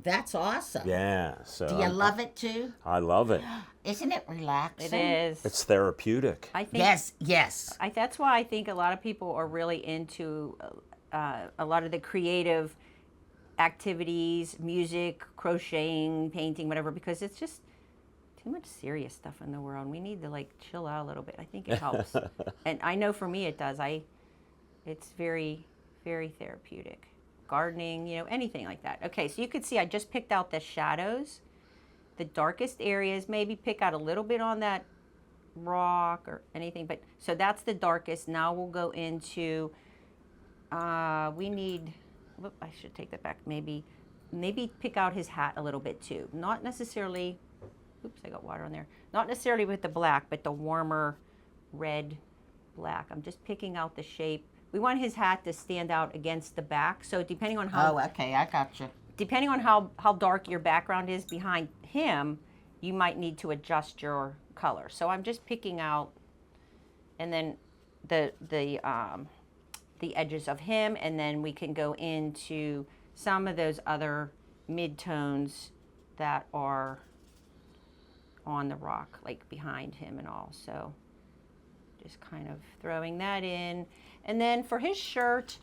That's awesome. Yeah. So Do you love it too? I love it. Isn't it relaxing? It is. It's therapeutic. I think. Yes. That's why I think a lot of people are really into a lot of the creative activities, music, crocheting, painting, whatever, because it's just too much serious stuff in the world. We need to chill out a little bit. I think it helps. And I know for me it does. It's very, very therapeutic. Gardening, anything like that. Okay, so you could see I just picked out the shadows, the darkest areas, maybe pick out a little bit on that rock or anything, but so that's the darkest. Now we'll go into, I should take that back, maybe pick out his hat a little bit too. Not necessarily, oops, I got water on there. Not necessarily with the black, but the warmer red, black. I'm just picking out the shape. We want his hat to stand out against the back, so depending on how... Oh, okay, I got you. Depending on how dark your background is behind him, you might need to adjust your color. So I'm just picking out, and then the edges of him, and then we can go into some of those other mid-tones that are on the rock, like behind him and all. So just kind of throwing that in. And then for his shirt,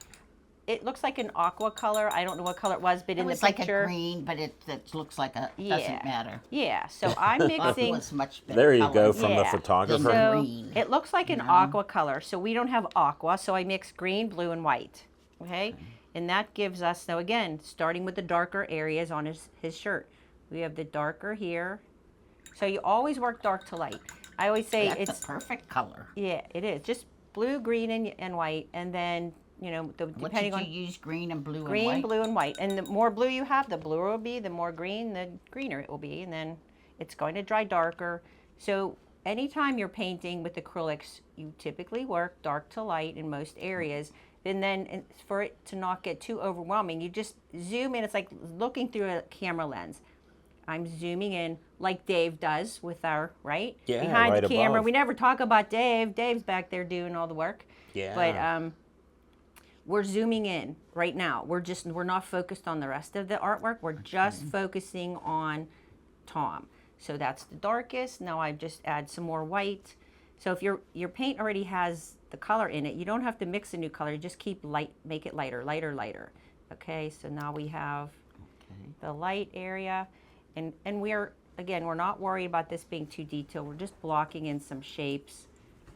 it looks like an aqua color. I don't know what color it was, but in the picture. It was like a green, but it looks like doesn't matter. Yeah, so I'm mixing. Aqua's much better There you color. go from the Yeah. photographer. So green, it looks like an aqua color. So we don't have aqua, so I mix green, blue, and white. Okay? And that gives us, so again, starting with the darker areas on his shirt. We have the darker here. So you always work dark to light. I always say That's it's the perfect color. Yeah, it is. Just blue, green, and white, and then depending on use green and blue green, and white? blue, and white. And the more blue you have, the bluer it will be. The more green, the greener it will be. And then it's going to dry darker. So anytime you're painting with acrylics, you typically work dark to light in most areas. And then for it to not get too overwhelming, you just zoom in. It's like looking through a camera lens. I'm zooming in like Dave does with our, right? Yeah, Behind right the camera. above. We never talk about Dave. Dave's back there doing all the work. Yeah. But we're zooming in right now. We're not focused on the rest of the artwork. We're just focusing on Tom. So that's the darkest. Now I just add some more white. So if your paint already has the color in it, you don't have to mix a new color. You just keep make it lighter, lighter, lighter. Okay, so now we have the light area. And we're not worried about this being too detailed. We're just blocking in some shapes.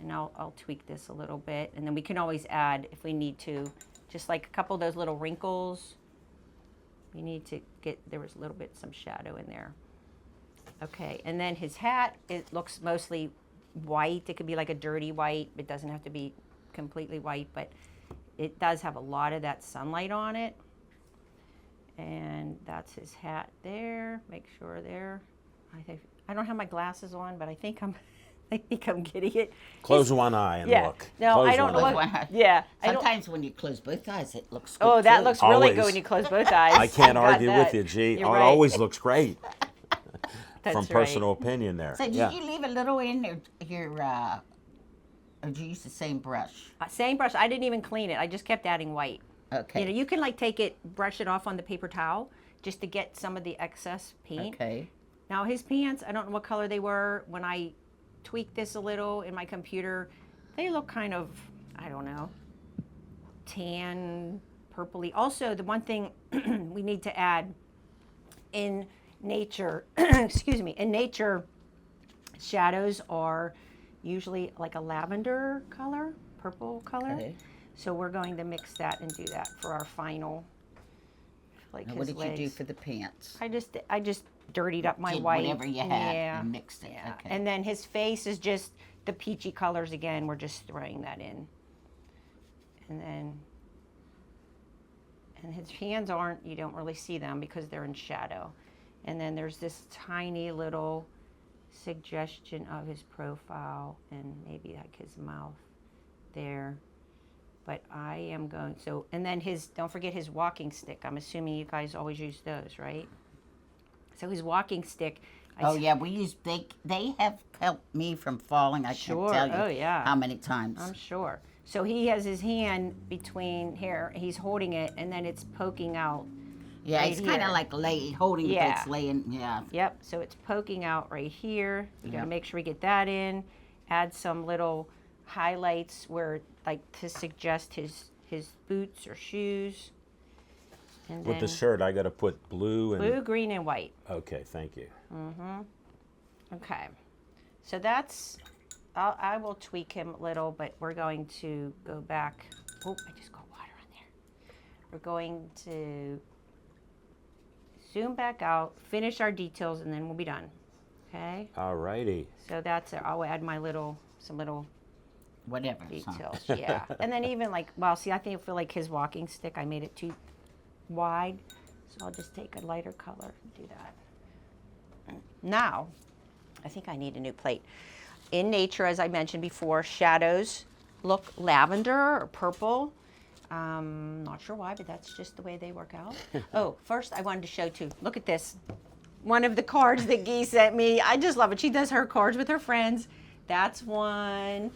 And I'll tweak this a little bit. And then we can always add, if we need to, just like a couple of those little wrinkles. You need to there was a little bit, some shadow in there. Okay, and then his hat, it looks mostly white. It could be like a dirty white. It doesn't have to be completely white, but it does have a lot of that sunlight on it. And that's his hat there. Make sure there. I don't have my glasses on, but I think I'm getting it. Close one eye and look. No, Close I don't know one what. eye. Yeah. Sometimes when you close both eyes, it looks good. Oh, that too. looks really Always. good when you close both eyes. I can't Got argue that. with you, G. You're It right. always looks great. That's From right. personal opinion there. So did yeah. you leave a little in or did you use the same brush? Same brush. I didn't even clean it. I just kept adding white. Okay. You know, you can like brush it off on the paper towel just to get some of the excess paint. Okay. Now his pants, I don't know what color they were. When I tweaked this a little in my computer, they look kind of, I don't know, tan, purpley. Also, the one thing we need to add in nature, excuse me, in nature, shadows are usually like a lavender color, purple color. Okay. So we're going to mix that and do that for our final. Like Now, his what did legs. you do for the pants? I just dirtied up my Did white. whatever you had and mixed it. Yeah. Okay. And then his face is just the peachy colors again. We're just throwing that in. And his hands aren't, you don't really see them because they're in shadow. And then there's this tiny little suggestion of his profile and maybe like his mouth there. But I am going, and then don't forget his walking stick. I'm assuming you guys always use those, right? So his walking stick. They have helped me from falling. I Sure. can't tell you Oh, yeah. how many times. I'm sure. So he has his hand between here. He's holding it, and then it's poking out. Yeah, right it's kind here. of like holding it, Yeah. but it's laying, yeah. Yep. So it's poking out right here. You got to Yep. make sure we get that in. Add some little highlights where, like, to suggest his boots or shoes. And With the then shirt, I got to put blue and. blue, green, and white. Okay, thank you. Okay. So that's. I will tweak him a little, but we're going to go back. Oh, I just got water on there. We're going to zoom back out, finish our details, and then we'll be done. Okay. All righty. So that's it. I'll add some little Whatever. so. details. Yeah. And then even like, see, I feel like his walking stick, I made it too wide. So I'll just take a lighter color and do that. Now, I think I need a new plate. In nature, as I mentioned before, shadows look lavender or purple. Not sure why, but that's just the way they work out. Oh, first I wanted to show too. Look at this. One of the cards that Guy sent me. I just love it. She does her cards with her friends. That's one.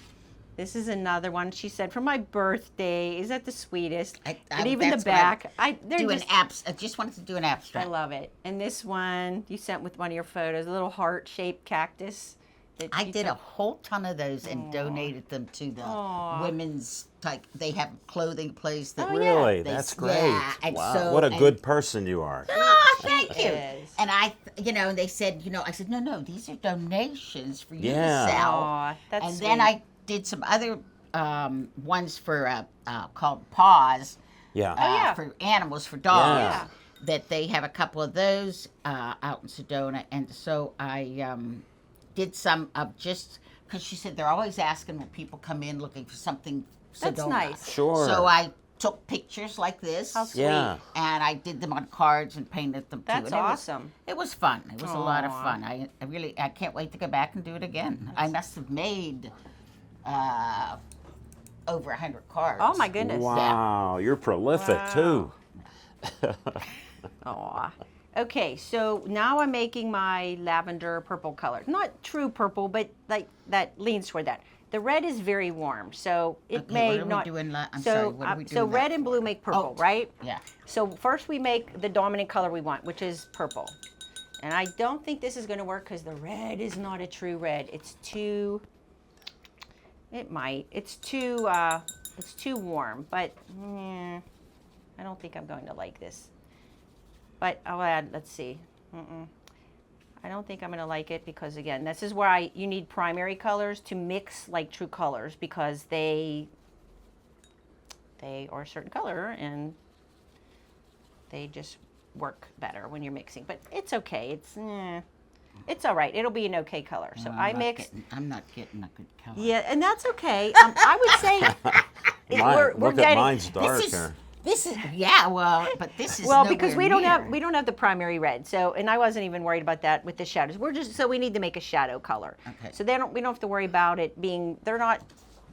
This is another one she sent for my birthday. Is that the sweetest? And even the that's back. I just wanted to do an I abstract. love it. And this one you sent with one of your photos, a little heart-shaped cactus. I did a whole ton of those and donated them to the women's, like, they have a clothing place that Really? they- That's great. Yeah, and wow. so- What a and- good person you are. Oh, thank you. is. And they said, I said, no, these are donations for you Yeah. to sell. Aw, that's and sweet. then I did some other ones for called Paws. Yeah. yeah. For animals, for dogs. Yeah. That they have a couple of those out in Sedona, and so I did some of just because she said they're always asking when people come in looking for something Sedona. That's nice. Sure. So I took pictures like this. How sweet. Yeah. And I did them on cards and painted them too. That's And awesome. It was fun. It was a lot of Aw. fun. I can't wait to go back and do it again. I must have made over 100 cards. Oh my goodness. Wow. You're prolific Wow. too. Aw. Okay, so now I'm making my lavender purple color. Not true purple, but like that leans toward that. The red is very warm, so it Okay, may what are we not. doing I'm so, sorry, what are we so doing red that and for? blue make purple, Oh, right? Yeah. So first we make the dominant color we want, which is purple. And I don't think this is going to work because the red is not a true red. It's too. It might. It's too warm, but I don't think I'm going to like this. But I'll add. Let's see. I don't think I'm going to like it because again, this is where you need primary colors to mix like true colors because they are a certain color and they just work better when you're mixing. But it's okay. It's all right. It'll be an okay color. So Well, I mixed. I'm not getting a good color. Yeah, and that's okay. I would say Look at mine's darker. This is yeah, well, but this is well because we nowhere don't have the primary red. So and I wasn't even worried about that with the shadows. We need to make a shadow color. Okay. So we don't have to worry about it being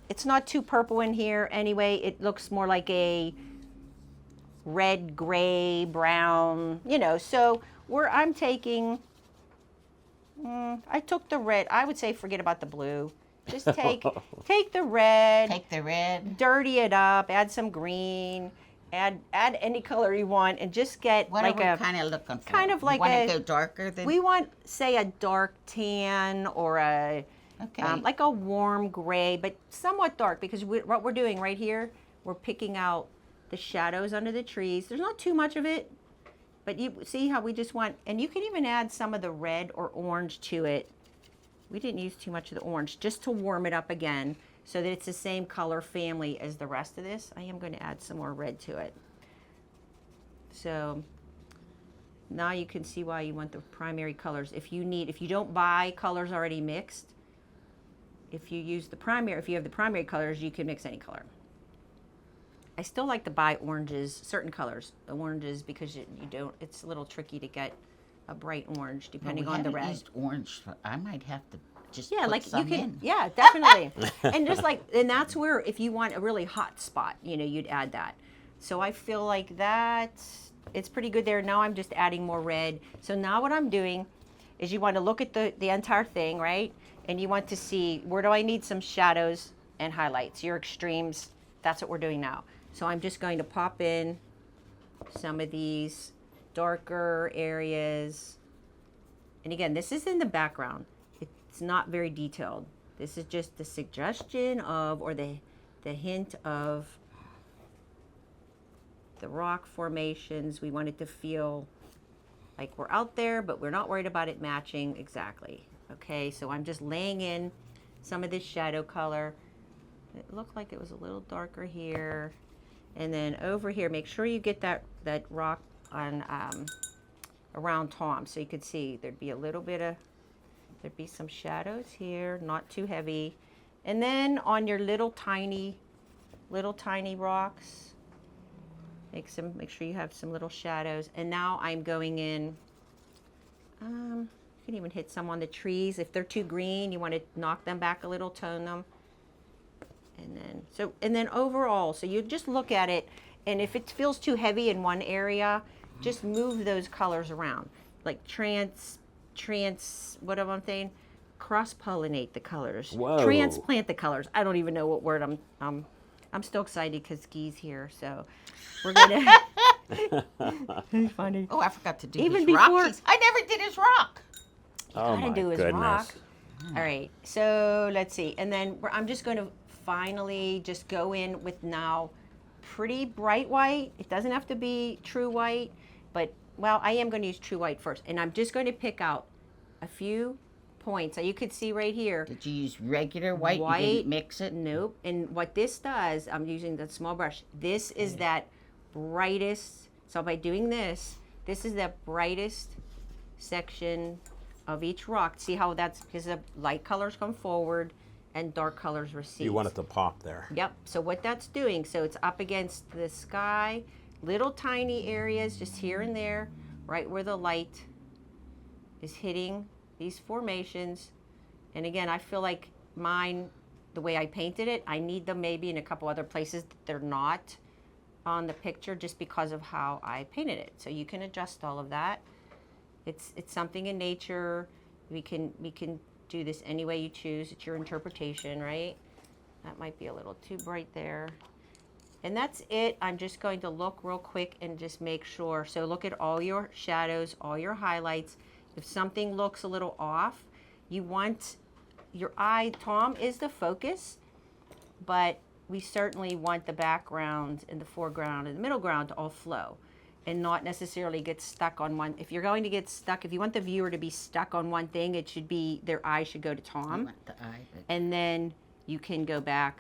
it's not too purple in here anyway. It looks more like a red, gray, brown, so I'm taking I took the red. I would say forget about the blue. Just take the red. Take the red. Dirty it up, add some green. Add any color you want and just get What like are we kind of looking for? kind of like want a to go darker than we want say a dark tan or a like a warm gray but somewhat dark because what we're doing right here, we're picking out the shadows under the trees. There's not too much of it, but you see how we just want, and you can even add some of the red or orange to it. We didn't use too much of the orange just to warm it up again so that it's the same color family as the rest of this. I am going to add some more red to it. So now you can see why you want the primary colors. If you don't buy colors already mixed, if you have the primary colors, you can mix any color. I still like to buy certain colors, oranges, because it's a little tricky to get a bright orange depending on the red. Used orange. I might have to just yeah, put like some you can. in. Yeah, definitely. and that's where if you want a really hot spot, you'd add that. So I feel like it's pretty good there. Now I'm just adding more red. So now what I'm doing is you want to look at the entire thing, right? And you want to see where do I need some shadows and highlights, your extremes. That's what we're doing now. So I'm just going to pop in some of these darker areas. And again, this is in the background. It's not very detailed. This is just the suggestion of, or the hint of the rock formations. We want it to feel like we're out there, but we're not worried about it matching exactly. Okay, so I'm just laying in some of this shadow color. It looked like it was a little darker here. And then over here, make sure you get that rock on around Tom, so you could see there'd be some shadows here, not too heavy. And then on your little tiny rocks, make sure you have some little shadows. And now I'm going in. You can even hit some on the trees. If they're too green, you want to knock them back a little, tone them. And then overall, so you just look at it, and if it feels too heavy in one area, just move those colors around. Like what am I saying? Cross-pollinate the colors. Whoa. Transplant the colors. I don't even know what word I'm still excited because Guy's here, so we're gonna. Funny. Oh, I forgot to do Even his rock. before- I never did his rock. Oh Gotta my do his goodness. rock. All right, so let's see. And then I'm just going to finally just go in with now pretty bright white. It doesn't have to be true white, but, well, I am going to use true white first. And I'm just going to pick out a few points. So you could see right here. Did you use regular white? You didn't mix it? Nope. And what this does, I'm using the small brush. This is that brightest. So by doing this is that brightest section of each rock. See how that's because the light colors come forward and dark colors recede. You want it to pop there. Yep. So what that's doing, so it's up against the sky, little tiny areas just here and there, right where the light is hitting these formations. And again, I feel like mine, the way I painted it, I need them maybe in a couple other places that they're not on the picture just because of how I painted it. So you can adjust all of that. It's something in nature. We can do this any way you choose. It's your interpretation, right? That might be a little too bright there. And that's it. I'm just going to look real quick and just make sure. So look at all your shadows, all your highlights. If something looks a little off, you want your eye, Tom is the focus, but we certainly want the background and the foreground and the middle ground to all flow and not necessarily get stuck on one. If you're going to get stuck, if you want the viewer to be stuck on one thing, it should be, their eye should go to I Tom. want the eye, but And then you can go back.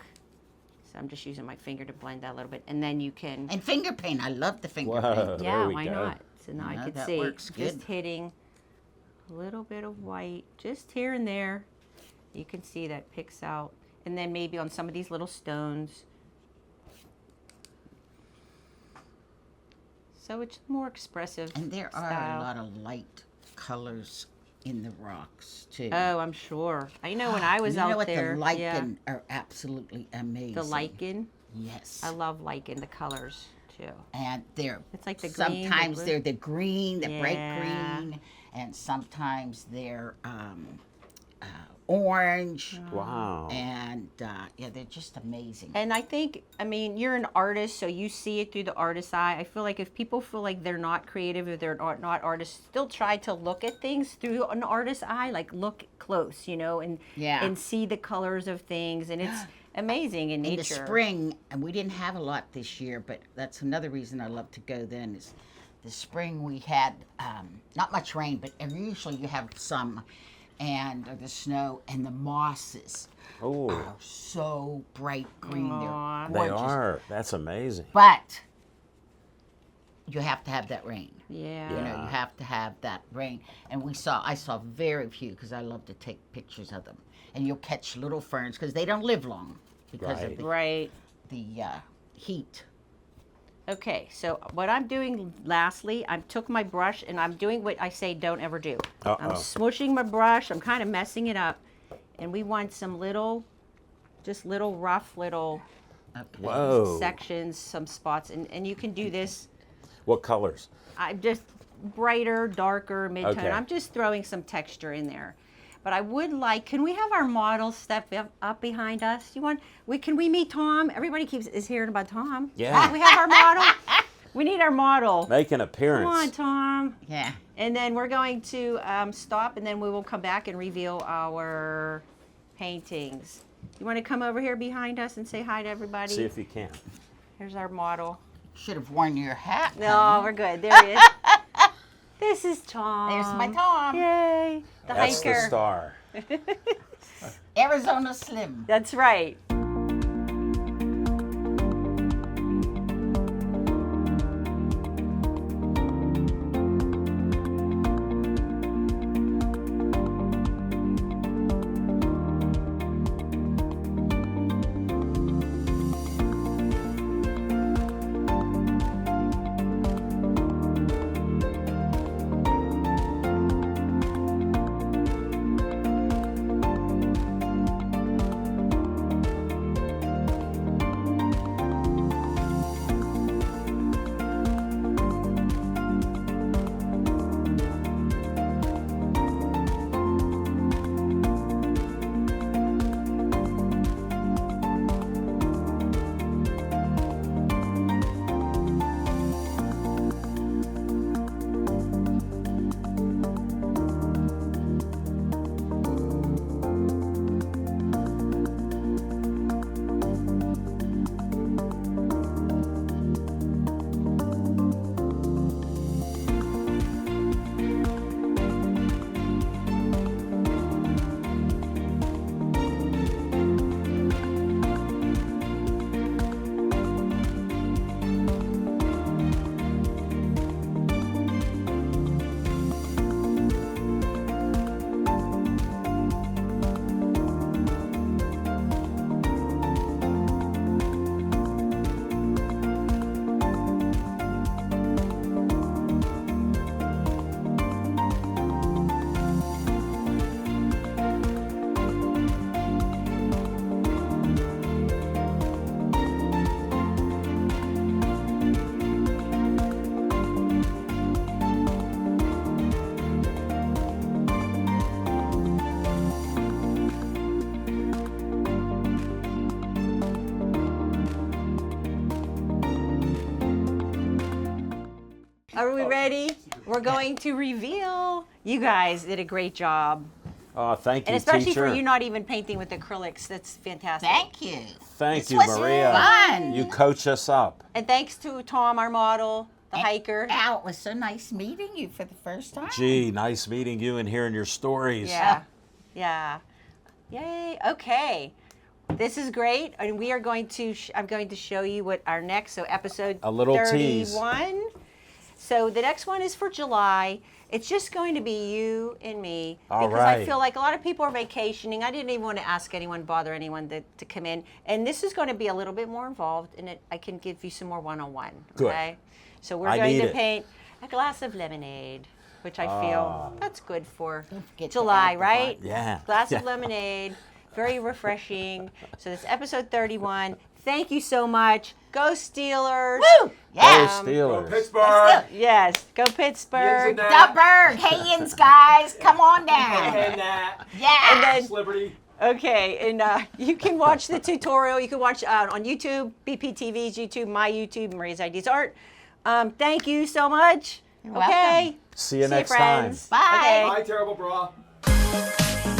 So I'm just using my finger to blend that a little bit. And then you can, and finger paint. I love the finger Whoa. paint. yeah, there we why go. not? So now I No, can that see works just good. hitting a little bit of white, just here and there. You can see that picks out. And then maybe on some of these little stones. So it's more expressive And there are style. a lot of light colors in the rocks too. Oh, I'm sure. I know when I was you out know what, there. the lichen yeah, are absolutely amazing. the lichen. Yes. I love lichen, the colors too. And they're It's like the green, the sometimes blue. they're the green, the bright Yeah. green, and sometimes they're orange. Wow. And yeah, they're just amazing. And I think, I mean, you're an artist, so you see it through the artist's eye. I feel like if people feel like they're not creative or they're not artists, still try to look at things through an artist's eye, like look close, you know, and Yeah. and see the colors of things. And it's amazing in In nature. the spring, and we didn't have a lot this year, but that's another reason I love to go then is the spring we had not much rain, but usually you have some, and or the snow, and the mosses Oh, are so bright green. Aw. They're they gorgeous. are. That's amazing. But you have to have that rain. Yeah. You know, you have to have that rain. And I saw very few because I love to take pictures of them. And you'll catch little ferns because they don't live long because Right. of the Right. heat. Okay, so what I'm doing lastly, I took my brush and I'm doing what I say don't ever do. I'm Uh-oh. smooshing my brush, I'm kind of messing it up. And we want some little, just little rough little Okay. Whoa. sections, some spots. And you can do this, What colors? I'm just brighter, darker, mid-tone. Okay. I'm just throwing some texture in there. But I would like, can we have our model step up behind us? Can we meet Tom? Everybody is hearing about Tom. Yeah. Can we have our model? We need our model. Make an appearance. Come on, Tom. Yeah. And then we're going to stop, and then we will come back and reveal our paintings. You want to come over here behind us and say hi to everybody? See if you can. Here's our model. Should have worn your hat. No, honey. we're good. There he is. This is Tom. There's my Tom. Yay. The That's hiker. the star. Arizona Slim. That's right. Are we ready? We're going to reveal. You guys did a great job. Oh, thank you, And especially teacher. for you not even painting with acrylics. That's fantastic. Thank you. Thank This you, was Maria. fun. You coach us up. And thanks to Tom, our model, the hiker. Al, it was so nice meeting you for the first time. Gee, nice meeting you and hearing your stories. Yeah. Yeah. Yay. Okay. This is great. And we are going to, I'm going to show you what our next, so episode A little 31. tease. So the next one is for July. It's just going to be you and me. All because I right. feel like a lot of people are vacationing. I didn't even want to ask anyone, bother anyone to come in. And this is going to be a little bit more involved, and I can give you some more one-on-one. Good. Okay? So we're I going need to it. paint a glass of lemonade, which I feel that's good for Don't forget to July, add the right? Yeah. Glass Yeah. of lemonade, very refreshing. So this is episode 31. Thank you so much. Go Steelers. Woo! Yeah. Go Steelers. Pittsburgh. Yes, go Pittsburgh. The Berg. Hey, Yins, guys. Come on down. And that. Yeah. then- Liberty. Okay, and you can watch the tutorial. You can watch on YouTube, BPTV's YouTube, my YouTube, Maria's Ideas Art. Thank you so much. You're okay. welcome. See you next time. friends. Bye. Okay. Bye, terrible bra.